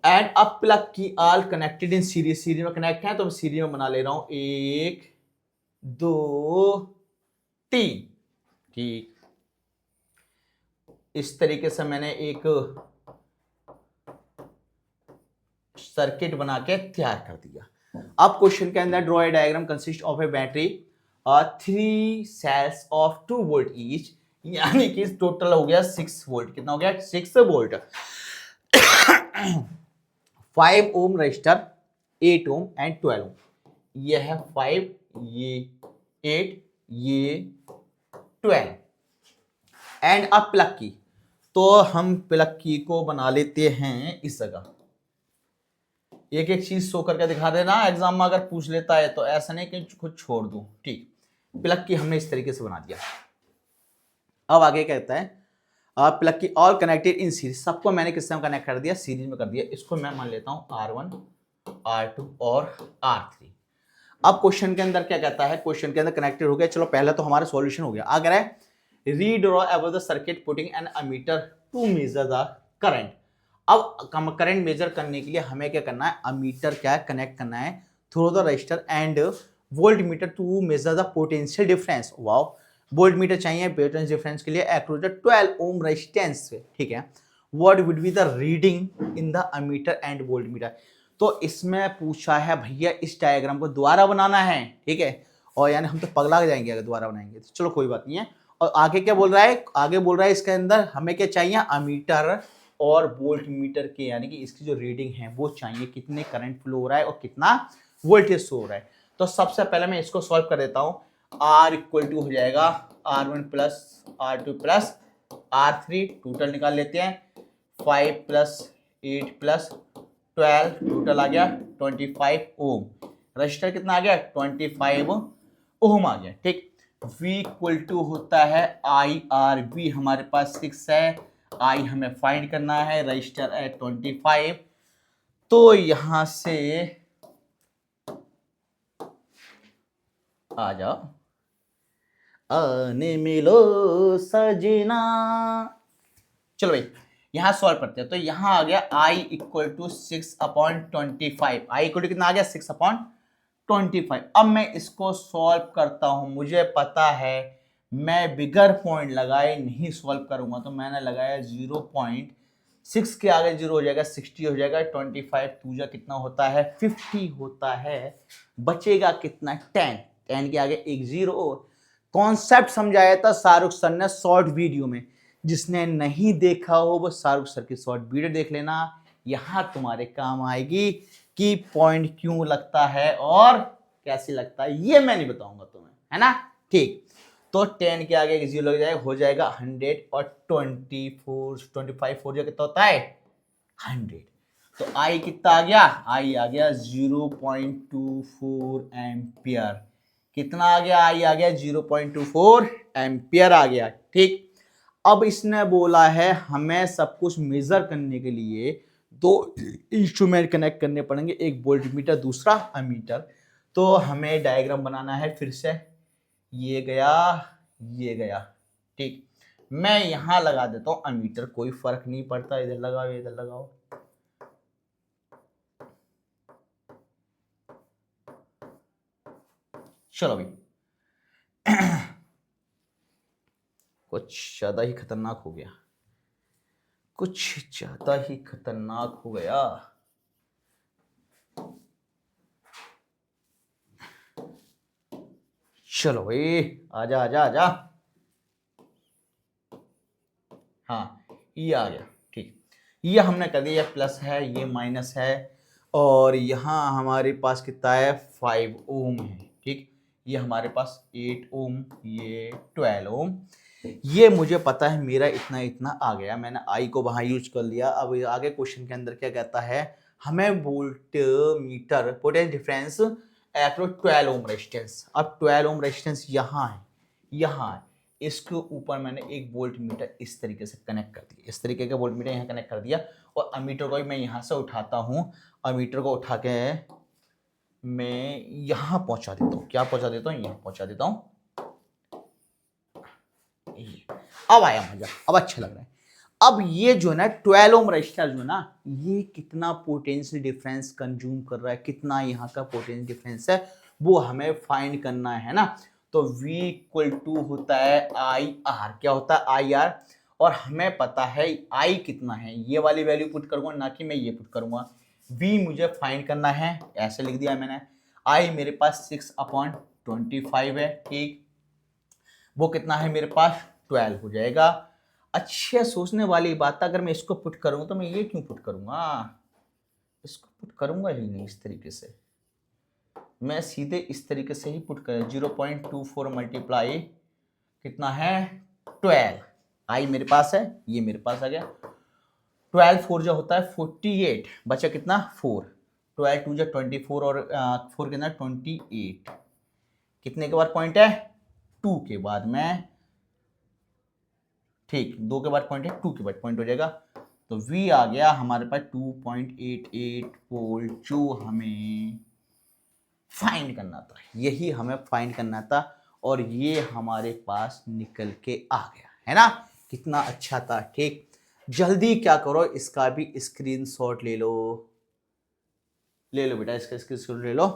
and अब plug key all connected in series. Series में कनेक्ट है तो मैं सीरीज में बना ले रहा हूं, 1 2 3। ठीक, इस तरीके से मैंने एक सर्किट बना के तैयार कर दिया। अब क्वेश्चन के अंदर draw a diagram consist of a battery 3 cells of 2 volt each, यानी कि टोटल हो गया 6 वोल्ट। कितना हो गया? 6 volt. 5 ohm resistor, 8 ohm and 12 ohm. ये है 5, ये 8, ये 12 एंड अब प्लग की। तो हम प्लग की को बना लेते हैं इस जगह। एक एक चीज शो करके दिखा देना, एग्जाम में अगर पूछ लेता है तो ऐसा नहीं कि खुद छोड़ दूं। ठीक, प्लग की हमने इस तरीके से बना दिया। अब आगे कहता है प्लग की ऑल कनेक्टेड इन सीरीज। सबको मैंने किस में कनेक्ट कर दिया? सीरीज में कर दिया। इसको मैं मान लेता हूं R1, R2 और R3। अब क्वेश्चन के अंदर क्या कहता है? क्वेश्चन के अंदर कनेक्टेड हो गया। चलो पहले तो हमारा सॉल्यूशन हो गया। अगर है redraw about the circuit putting an ammeter to measure the current. अब करंट मेजर करने के लिए हमें क्या करना है? अमीटर क्या है? कनेक्ट करना है through the resistor and volt meter to measure the potential difference. Wow, volt meter चाहिए पोटेंशियल डिफरेंस के लिए अक्रॉस द 12 ओम रेजिस्टेंस से। ठीक है, what would be the reading in the ammeter and volt metre. तो इसमें पूछा है भैया इस डायग्राम को दोबारा बनाना है। ठीक है, और यानी हम तो पगला जाएंगे अगर दोबारा बनाएंगे तो। चलो कोई बात नहीं है। और आगे क्या बोल रहा है? आगे बोल रहा है इसके अंदर हमें क्या चाहिए? अमीटर और वोल्ट मीटर के, यानी कि इसकी जो रीडिंग है वो चाहिए, कितने करंट फ्लो हो रहा है और कितना वोल्टेज शो हो रहा है। तो सबसे पहले मैं इसको सॉल्व कर देता हूं। R इक्वल टू हो जाएगा R1 plus R2 plus R3, total निकाल लेते हैं। 5 प्लस 8 प्लस 12, टोटल आ गया 25 ओम। रजिस्टर कितना आ गया? 25 ओम आ गया। ठीक, V इक्वल टू होता है IRV, हमारे पास 6 है, I हमें फाइंड करना है, रजिस्टर है 25। तो यहां से आ जाओ, आने मिलो सजना। चलो भाई यहां सॉल्व करते हैं। तो यहां आ गया I equal to 6/25। I equal to कितना आ गया? 6/25। अब मैं इसको सॉल्व करता हूं। मुझे पता है मैं बिगर पॉइंट लगाए नहीं सॉल्व करूंगा, तो मैंने लगाया 0.6 के आगे 0 हो जाएगा, 60 हो जाएगा। 25 दूजा कितना होता है? 50 होता है। बचेगा कितना? 10। 10 के आगे एक 0 और। कॉन्सेप्ट समझाया था शाहरुख सर ने शॉर्ट वीडियो में। जिसने नहीं देखा हो वो शाहरुख सर की शॉर्ट वीडियो देख लेना, यहां तुम्हारे काम आएगी कि पॉइंट क्यों लगता है और कैसे लगता है, ये मैं नहीं बताऊंगा तुम्हें, है ना। ठीक, तो 10 के आगे 0 लग जाएगा, हो जाएगा 100 और 25 हो जाएगा, कितना होता है? 100। तो I कितना आ गया? I आ गया 0.24 एम्पियर। कितना आ गया? I आ गया 0.24 एम्पियर आ गया। ठीक, अब इसने बोला है हमें सब कुछ मेजर करने के लिए 2 इंस्ट्रूमेंट कनेक्ट करने पड़ेंगे, एक वोल्ट मीटर दूसरा अमीटर। तो हमें डायग्राम बनाना है फिर से। ये गया, ये गया। ठीक, मैं यहां लगा देता हूं अमीटर, कोई फर्क नहीं पड़ता, इधर लगाओ इधर लगाओ। चलो भाई कुछ ज्यादा ही खतरनाक हो गया, कुछ ज्यादा ही खतरनाक हो गया। चलो भाई, आजा आजा आजा। हाँ, ये आ गया। ठीक, ये हमने कर दिया, ये प्लस है, ये माइनस है, और यहाँ हमारे पास कितना है, 5 ओम है। ठीक, ये हमारे पास 8 ओम, ये 12 ओम। ये मुझे पता है मेरा इतना इतना आ गया, मैंने आई को वहां यूज कर लिया। अब आगे क्वेश्चन के अंदर क्या कहता है, हमें volt meter potential difference across 12 ohm resistance. अब 12 ओम रेजिस्टेंस यहाँ है, यहाँ है, इसके ऊपर मैंने एक वोल्ट मीटर इस तरीके से कनेक्ट कर दिया, इस तरीके का वोल्ट मीटर यहाँ कनेक्ट कर दिया, और अमीटर को मैं यहाँ से उठाता हूँ, अमीटर को उठा के मैं यहाँ पहुंचा देता हूँ। क्या पहुंचा देता हूँ, यहाँ पहुंचा देता हूँ। अब आया मजा, अब अच्छा लग रहा है। अब ये जो है ना 12 ओम रेजिस्टर जो ना, ये कितना पोटेंशियल डिफरेंस कंज्यूम कर रहा है, कितना यहाँ का पोटेंशियल डिफरेंस है, वो हमें फाइंड करना है ना। तो V इक्वल टू होता है आई आर। क्या होता है, आई आर। और हमें पता है I कितना है, ये वाली वैल्यू पुट करूंगा, ना कि मैं ये पुट करूंगा। V मुझे फाइंड करना है, ऐसे लिख दिया मैंने। I मेरे पास 6/25 है। ठीक, वो कितना है मेरे पास, 12 हो जाएगा। अच्छे सोचने वाली बात, अगर मैं इसको पुट करूँ तो मैं ये क्यों पुट करूंगा, इसको पुट करूंगा ही नहीं इस तरीके से, मैं सीधे इस तरीके से ही पुट करें। 0.24 मल्टीप्लाई कितना है, 12। आई मेरे पास है, ये मेरे पास आ गया। 12 4 जो होता है 48, बचा कितना 4। 12 2 जो 24, और 4 कितना 28। कितने के बाद पॉइंट है, 2 के बाद में। ठीक, 2 के बाद पॉइंट है, 2 के बाद पॉइंट हो जाएगा। तो V आ गया हमारे पास 2.88 वोल्ट, जो हमें फाइंड करना था, यही हमें फाइंड करना था, और ये हमारे पास निकल के आ गया है ना। कितना अच्छा था। ठीक, जल्दी क्या करो, इसका भी स्क्रीनशॉट ले लो, ले लो बेटा, इसका स्क्रीनशॉट ले लो।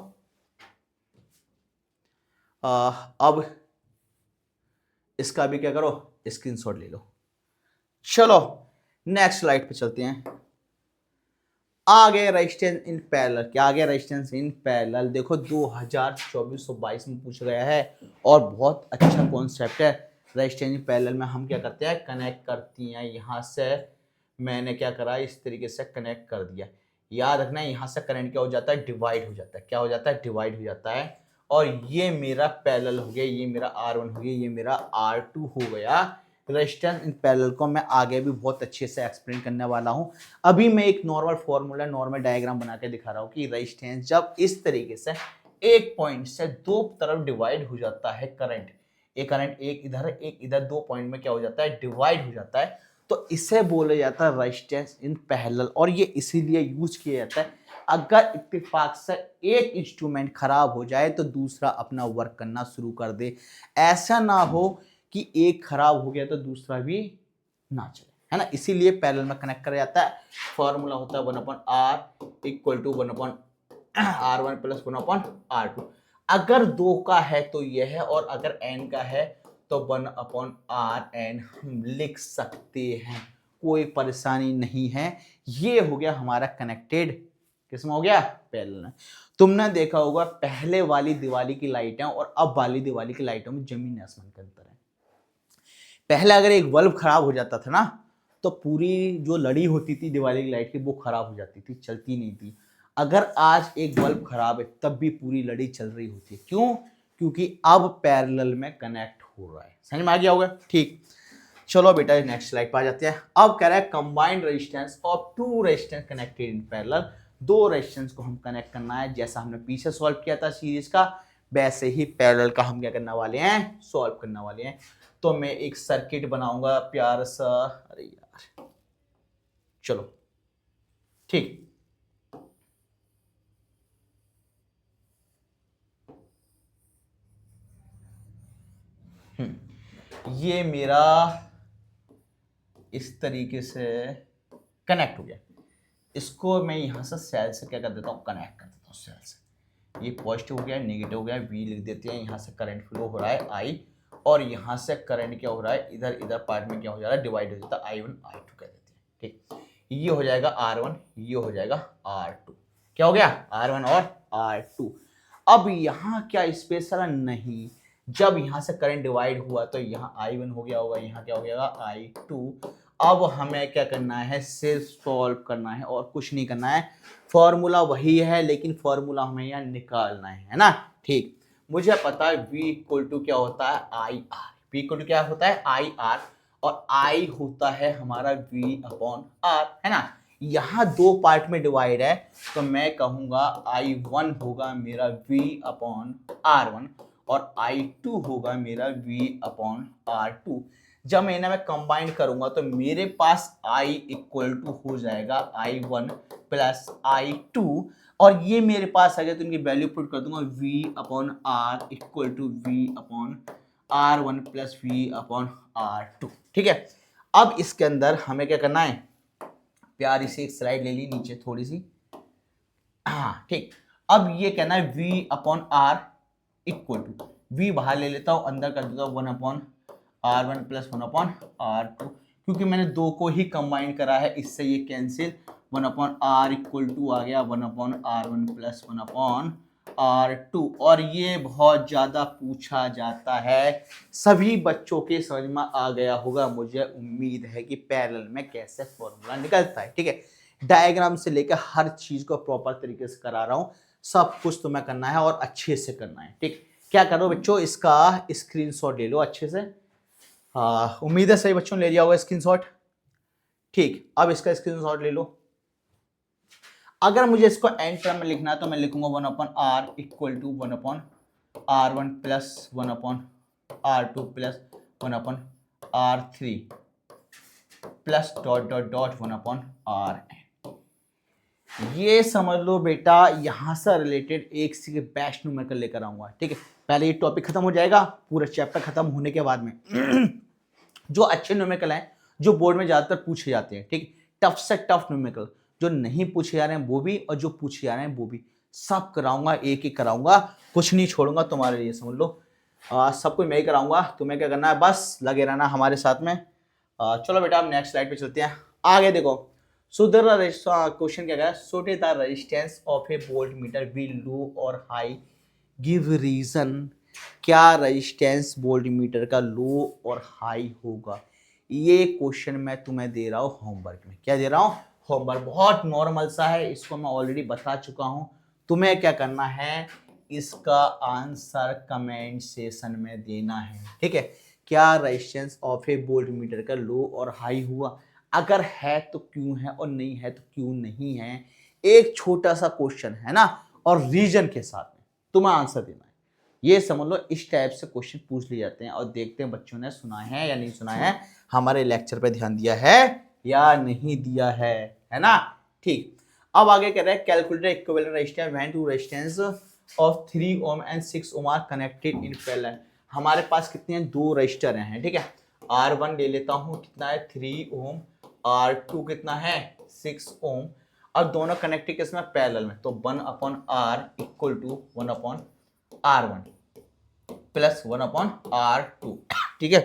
अब इसका भी क्या करो, स्क्रीनशॉट ले लो। चलो नेक्स्ट स्लाइड पे चलते हैं। आगे रेजिस्टेंस इन पैरेलल, क्या आ गया, रेजिस्टेंस इन पैरेलल। देखो 2024-22 में पूछा गया है, और बहुत अच्छा कॉन्सेप्ट है। रेजिस्टेंस इन पैरेलल में हम क्या करते हैं, कनेक्ट करती हैं। यहाँ से मैंने क्या करा, इस तरीके से कनेक्ट कर दिया। याद रखना यहाँ से करंट क्या हो जाता है, डिवाइड हो जाता है। क्या हो जाता है, डिवाइड हो जाता है। और ये मेरा पैरेलल हो गया, ये मेरा R1 हो गया, ये मेरा R2 हो गया। रेजिस्टेंस इन पैरेलल को मैं आगे भी बहुत अच्छे से एक्सप्लेन करने वाला हूं। अभी मैं एक नॉर्मल फॉर्मूला, नॉर्मल डायग्राम बना के दिखा रहा हूं कि रेजिस्टेंस जब इस तरीके से एक पॉइंट से दो तरफ डिवाइड हो जाता है, करंट एक इधर एक इधर, दो पॉइंट में क्या हो जाता है, डिवाइड हो जाता है, तो इसे बोला जाता है रेजिस्टेंस इन पैरेलल। और ये इसीलिए यूज किया जाता है, अगर इत्तेफाक से एक इंस्ट्रूमेंट खराब हो जाए तो दूसरा अपना वर्क करना शुरू कर दे। ऐसा ना हो कि एक खराब हो गया तो दूसरा भी ना चले, है ना। इसीलिए पैरेलल में कनेक्ट करा जाता है। फॉर्मूला होता है 1/r equal to 1/r1 plus 1/r2। अगर 2 का है तो यह है, और अगर n का है तो 1/rn हम लिख सकते हैं, कोई परेशानी नहीं है। ये हो गया हमारा कनेक्टेड, किसमें हो गया, पैरेलल में। तुमने देखा होगा पहले वाली दिवाली की लाइटें और अब वाली दिवाली की लाइटों में जमीन आसमान का अंतर है। पहले अगर एक बल्ब खराब हो जाता था ना, तो पूरी जो लड़ी होती थी दिवाली की लाइट की वो खराब हो जाती थी, चलती नहीं थी। अगर आज एक बल्ब खराब है तब भी पूरी लड़ी चल रही होती है। क्यों, क्योंकि अब पैरेलल में कनेक्ट हो रहा है। समझ में आ गया होगा। ठीक, चलो बेटा नेक्स्ट स्लाइड पर आ जाते हैं। अब कह रहा है combined resistance of two resistance connected in parallel. दो रेजिस्टेंस को हम कनेक्ट करना है, जैसा हमने पीछे सॉल्व किया था सीरीज का, वैसे ही पैरेलल का हम क्या करने वाले हैं, सॉल्व करने वाले हैं। तो मैं एक सर्किट बनाऊंगा प्यार सा, अरे यार चलो ठीक। ये मेरा इस तरीके से कनेक्ट हो गया। इसको मैं यहां से सेल से क्या कर देता हूं, कनेक्ट कर देता हूं सेल से। ये पॉजिटिव हो गया, नेगेटिव हो गया, वी लिख देते हैं। यहाँ से करंट फ्लो हो रहा है आई, और यहाँ से करंट क्या हो रहा है, इधर इधर पार्ट में क्या हो जा रहा है, डिवाइड हो जाता है, I1 I2 कह देते हैं। ठीक, ये हो जाएगा R1, ये हो जाएगा R2। क्या हो गया, R1 और R2। अब यहाँ क्या स्पेशल नहीं, जब यहाँ से करंट डिवाइड हुआ तो यहाँ I1 हो गया होगा, यहाँ क्या हो गया I2। अब हमें क्या करना है, सिर्फ सॉल्व करना है और कुछ नहीं करना है। फॉर्मूला वही है लेकिन फॉर्मूला हमें यहाँ निकालना है ना। ठीक, मुझे पता है V इक्वल टू क्या होता है IR, V इक्वल टू क्या होता है IR, और I होता है हमारा V अपॉन R, है ना। यहाँ दो पार्ट में डिवाइड है तो मैं कहूंगा I1 होगा मेरा V अपॉन R1 और I2 होगा मेरा V अपॉन R2। जब मैं इन्हें कंबाइन करूंगा तो मेरे पास I इक्वल टू हो जाएगा I1 प्लस I2, और ये मेरे पास अगर तो इनकी वैल्यू पुट कर दूंगा V upon R equal to V upon R1 plus V upon R2। ठीक है, अब इसके अंदर हमें क्या करना है, प्यारी से एक स्लाइड ले ली नीचे थोड़ी सी, हाँ ठीक। अब ये कहना है V upon R equal to, V बाहर ले लेता हूं, अंदर कर देता हूं 1 upon R1 plus 1 upon R2, क्योंकि मैंने दो को ही कंबाइन करा है, इससे ये cancel, 1 upon R equal to आ गया 1 upon R1 plus 1 upon R2। और ये बहुत ज़्यादा पूछा जाता है, सभी बच्चों के समझ में आ गया होगा, मुझे उम्मीद है कि पैरेलल में कैसे फॉर्मूला निकलता है। ठीक है, डायग्राम से लेकर हर चीज़ को प्रॉपर तरीके से करा रहा हूँ, सब कुछ तुम्हें करना है और अच्छे से करना है। ठीक, क्या करो बच्चों, इसका स्क्रीनशॉट ले लो अच्छे से। उम्मीद है सही बच्चों ले लिया होगा स्क्रीनशॉट। ठीक, अब इसका स्क्रीनशॉट ले लो। अगर मुझे इसको एंड टर्म में लिखना है तो मैं लिखूंगा 1 upon R equal to 1 upon R1 plus 1 upon R2 plus 1 upon R3 plus dot dot dot 1 upon RN। ये समझ लो बेटा, यहां से रिलेटेड एक सी बेस्ट न्यूमेरिकल लेकर आऊंगा। ठीक है, पहले ये टॉपिक खत्म हो जाएगा, पूरा चैप्टर खत्म होने के बाद में जो अच्छे न्यूमेरिकल हैं, जो बोर्ड में ज्यादातर पूछे जाते हैं, ठीक, टफ से टफ न्यूमेरिकल, जो नहीं पूछे जा रहे हैं वो भी और जो पूछे जा रहे हैं वो भी, सब कराऊंगा, एक एक कराऊंगा, कुछ नहीं छोड़ूंगा तुम्हारे लिए, समझ लो। सब कुछ मैं ही कराऊंगा, तुम्हें क्या करना है, बस लगे रहना हमारे साथ में। चलो बेटा अब नेक्स्ट स्लाइड पे चलते हैं। आगे देखो, सो द क्वेश्चन क्या है, so the resistance of a volt meter below और हाई, गिव रीजन। क्या रेजिस्टेंस वोल्ट मीटर का लो और हाई होगा, ये क्वेश्चन मैं तुम्हें दे रहा हूँ होमवर्क में। क्या दे रहा हूँ, होमवर्क, बहुत नॉर्मल सा है, इसको मैं ऑलरेडी बता चुका हूँ। तुम्हें क्या करना है, इसका आंसर कमेंट सेशन में देना है। ठीक है, क्या resistance of a volt meter का लो और हाई हुआ, अगर है तो क्यों है और नहीं है तो क्यों नहीं है। एक छोटा सा क्वेश्चन है ना, और रीजन के साथ में तुम्हें आंसर देना है। ये समझ लो, इस टाइप से क्वेश्चन पूछ लिए जाते हैं, और देखते हैं बच्चों ने सुना है या नहीं सुना है, हमारे लेक्चर पे ध्यान दिया है या नहीं दिया है ना। ठीक, अब आगे कह रहे हैं calculate equivalent resistance when two resistance of 3 ohm and 6 ohm are connected in parallel. हमारे पास कितने हैं, दो रजिस्टर हैं। ठीक है, R1 ले लेता हूं, कितना है 3 ओम, R2 कितना है 6 ओम, और दोनों कनेक्टेड किसमें, पैरेलल में, तो 1 upon R equal to 1 upon R1 plus 1 upon R2। ठीक है,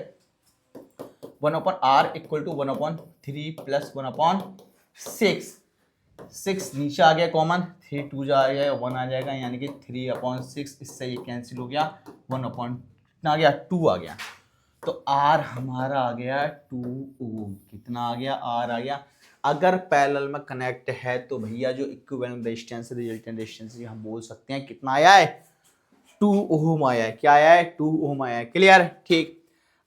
1 upon R equal to 1 upon 3 plus 1 upon 6, 6 नीचे आ गया कॉमन, 3 2 जा आ गया, 1 आ जाएगा, यानी कि 3 अपॉन 6, इससे ये कैंसिल हो गया, 1 अपॉन कितना आ गया 2 आ गया, तो R हमारा आ गया 2 ओम। कितना आ गया, R आ गया। अगर पैरेलल में कनेक्ट है तो भैया जो इक्विवेलेंट रेजिस्टेंस रिजल्टेंट रेजिस्टेंस हम बोल सकते हैं कितना आया है, 2 ओम आया है। क्या आया है, 2 ओम आया है। क्लियर, ठीक।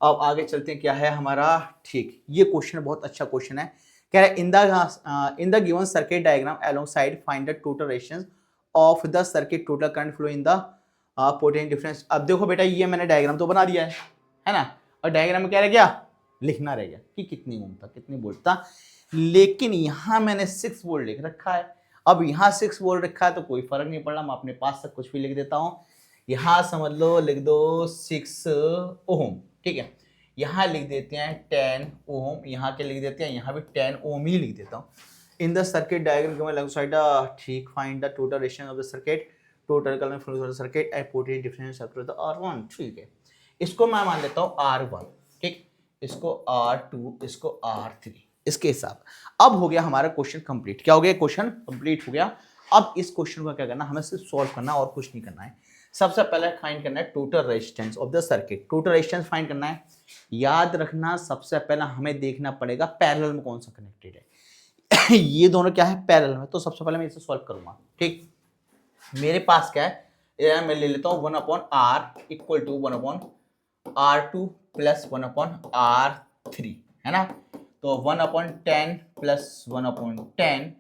अब आगे चलते हैं, क्या है हमारा, ठीक, ये क्वेश्चन बहुत अच्छा क्वेश्चन है। कह रहा है in the given circuit diagram along side find the total resistance of the circuit, total current flow in the potential difference. अब देखो बेटा, ये मैंने डायग्राम तो बना दिया है ना, और डायग्राम में क्या रह गया, लिखना रह गया कि कितनी ओम था कितनी वोल्ट था, लेकिन यहां मैंने 6 वोल्ट लिख रखा है। अब यहां 6 वोल्ट रखा है तो कोई फर्क नहीं पड़ रहा, मैं अपने पास से कुछ भी लिख देता हूं। यहां समझ लो, लिख दो 6 ओम। ठीक है, यहाँ लिख देते हैं 10 ओम, यहाँ के लिख देते हैं, यहाँ भी 10 ओम ही लिख देता हूँ। In the circuit diagram given alongside, ठीक, find the total resistance of the circuit, total current flow through the circuit at potential difference circuit R1। ठीक है, इसको मैं मान लेता हूँ R1, ठीक, इसको R2, इसको R3, इसके हिसाब। अब हो गया हमारा क्वेश्चन कंप्लीट। क्या हो गया, क्वेश्चन कंप्लीट हो गया। अब इस क्वेश्चन को क्या करना, हमें सिर्फ सॉल्व करना और कुछ नहीं करना है। सबसे पहले फाइंड करना है total resistance of the circuit. Total resistance find करना है। याद रखना सबसे पहले हमें देखना पड़ेगा पैरेलल में कौन सा कनेक्टेड है। ये दोनों क्या है, पैरेलल में। तो सबसे पहले मैं इसे सॉल्व करूंगा। ठीक, मेरे पास क्या है, मैं ले लेता हूँ 1/r equal to 1/r2 plus 1/r3, है ना। तो 1/10 प्लस 1/10,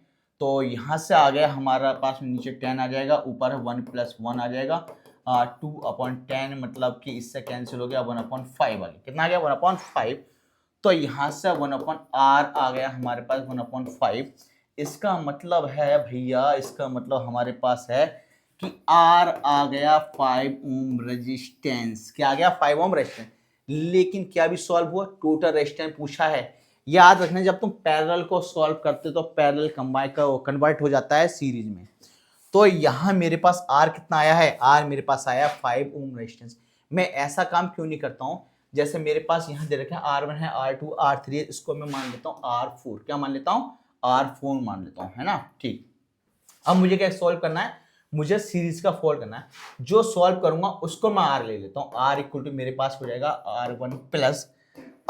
तो यहाँ से आ गया हमारा पास नीचे 10 आ जाएगा, ऊपर 1 + 1 आ जाएगा। 2/10 मतलब कि इससे कैंसिल हो गया 1/5 वाली, कितना आ गया 1/5। तो यहाँ से 1/r आ गया हमारे पास 1/5। इसका मतलब है भैया, इसका मतलब हमारे पास है कि R आ गया 5 ओम रेजिस्टेंस। क्या आ गया 5 ओम रेजिस्टेंस। लेकिन क्या भी सॉल्व हुआ, टोटल रेजिस्टेंस पूछा है। याद रखना जब तुम पैरेलल को सॉल्व करते तो पैरेलल कन्वर्ट हो जाता है सीरीज में। तो यहाँ मेरे पास R कितना आया है, R मेरे पास आया 5 ओम रेजिस्टेंस। मैं ऐसा काम क्यों नहीं करता हूँ, जैसे मेरे पास यहाँ दे रखा है R1 है, R2 R3 है, इसको मैं मान लेता हूँ R4। क्या मान लेता हूँ, R4 मान लेता हूँ, है ना। ठीक, अब मुझे क्या सॉल्व करना है, मुझे सीरीज का सॉल्व करना है। जो सॉल्व करूंगा उसको मैं R ले लेता हूँ। R इक्वल टू मेरे पास हो जाएगा R1 प्लस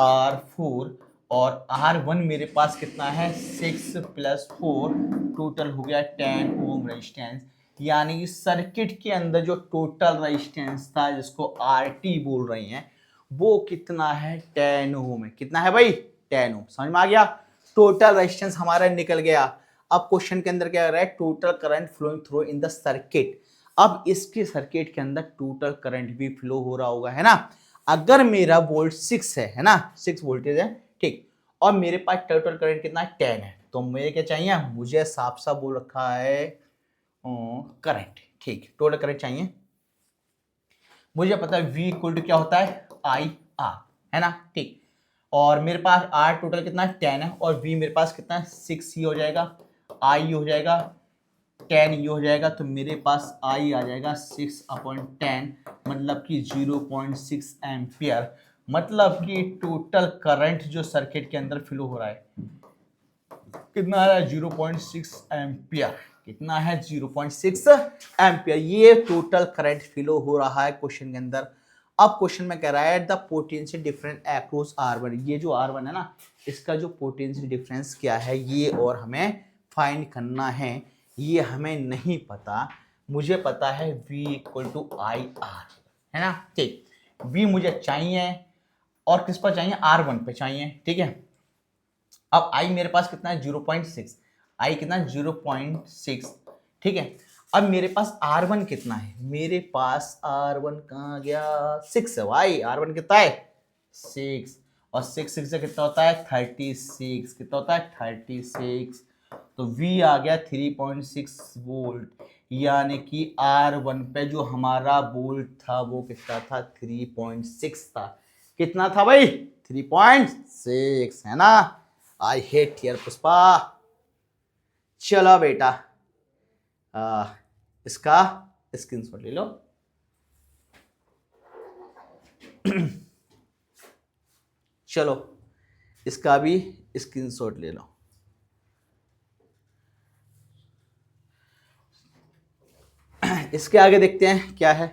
R4, और R1 मेरे पास कितना है 6 + 4, टोटल हो गया 10 ओम रेजिस्टेंस। यानी कि सर्किट के अंदर जो टोटल रेजिस्टेंस था, जिसको RT बोल रही हैं, वो कितना है 10 ओम है। कितना है भाई 10 ओम। समझ में आ गया, टोटल रेजिस्टेंस हमारा निकल गया। अब क्वेश्चन के अंदर क्या कर रहा है, total current flowing through in the circuit. अब इसके सर्किट के अंदर टोटल करंट भी फ्लो हो रहा होगा, है ना। अगर मेरा वोल्ट 6 है ना, 6 वोल्टेज है, ठीक, और मेरे पास टोटल करंट कितना है 10 है, तो मुझे क्या चाहिए, मुझे साफ साफ बोल रखा है करंट। ठीक, टोटल करंट चाहिए। मुझे पता है V इक्वल टू क्या होता है IR, है ना। ठीक, और मेरे पास R टोटल कितना है 10 है, और V मेरे पास कितना है 6 ही हो जाएगा, I हो जाएगा 10 ये हो जाएगा। तो मेरे पास I आ जाएगा 6/10, मतलब कि 0.6 एम्पियर। मतलब कि टोटल करंट जो सर्किट के अंदर फ्लो हो रहा है कितना है 0.6 एम्पियर। कितना है 0.6 एम्पियर। ये टोटल करंट फ्लो हो रहा है क्वेश्चन के अंदर। अब क्वेश्चन में कह रहा है the potential difference across R1। ये जो R1 है ना, इसका जो पोटेंशियल डिफरेंस क्या है ये और हमें फाइंड करना है। ये हमें नहीं पता, मुझे पता है V इक्वल टू IR, है ना। ठीक, V मुझे चाहिए, और किस पर चाहिए, R1 पे चाहिए, ठीक है। अब I मेरे पास कितना है 0.6, I कितना है 0.6, ठीक है। अब मेरे पास R1 कितना है, मेरे पास R1 कहाँ गया 6 है भाई। R1 कितना है 6, और 6 से कितना होता है 36, कितना होता है 36। तो V आ गया 3.6 वोल्ट। यानी कि R1 पे जो हमारा वोल्ट था वो कितना था 3.6 था। कितना था भाई 3.6, है ना। I hate here Pushpa. चलो बेटा इसका स्क्रीनशॉट ले लो। चलो इसका भी स्क्रीनशॉट ले लो। इसके आगे देखते हैं क्या है,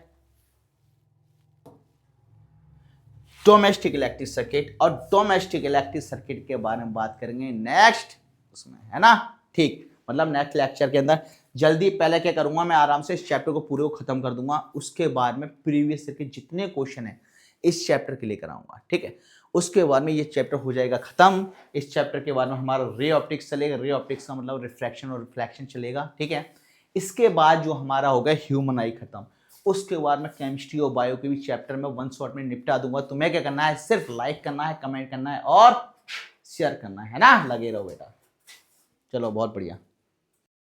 डोमेस्टिक इलेक्ट्रिक सर्किट। और डोमेस्टिक इलेक्ट्रिक सर्किट के बारे में बात करेंगे नेक्स्ट उसमें, है ना। ठीक, मतलब नेक्स्ट लेक्चर के अंदर जल्दी। पहले क्या करूंगा, मैं आराम से इस चैप्टर को पूरे को खत्म कर दूंगा। उसके बाद में प्रीवियस ईयर के जितने क्वेश्चन है इस चैप्टर के लेकर आऊंगा, ठीक है। उसके बाद में ये चैप्टर हो जाएगा खत्म। इस चैप्टर के बाद में हमारा रे ऑप्टिक्स चलेगा। रे ऑप्टिक्स का मतलब रिफ्रैक्शन और रिफ्लेक्शन चलेगा, ठीक है। इसके बाद जो हमारा होगा ह्यूमन आई खत्म। उसके बाद में केमिस्ट्री और बायो के भी चैप्टर में वन शॉट में निपटा दूंगा। तुम्हें क्या करना है, सिर्फ लाइक करना है, कमेंट करना है और शेयर करना है ना। लगे रहो बेटा। चलो बहुत बढ़िया।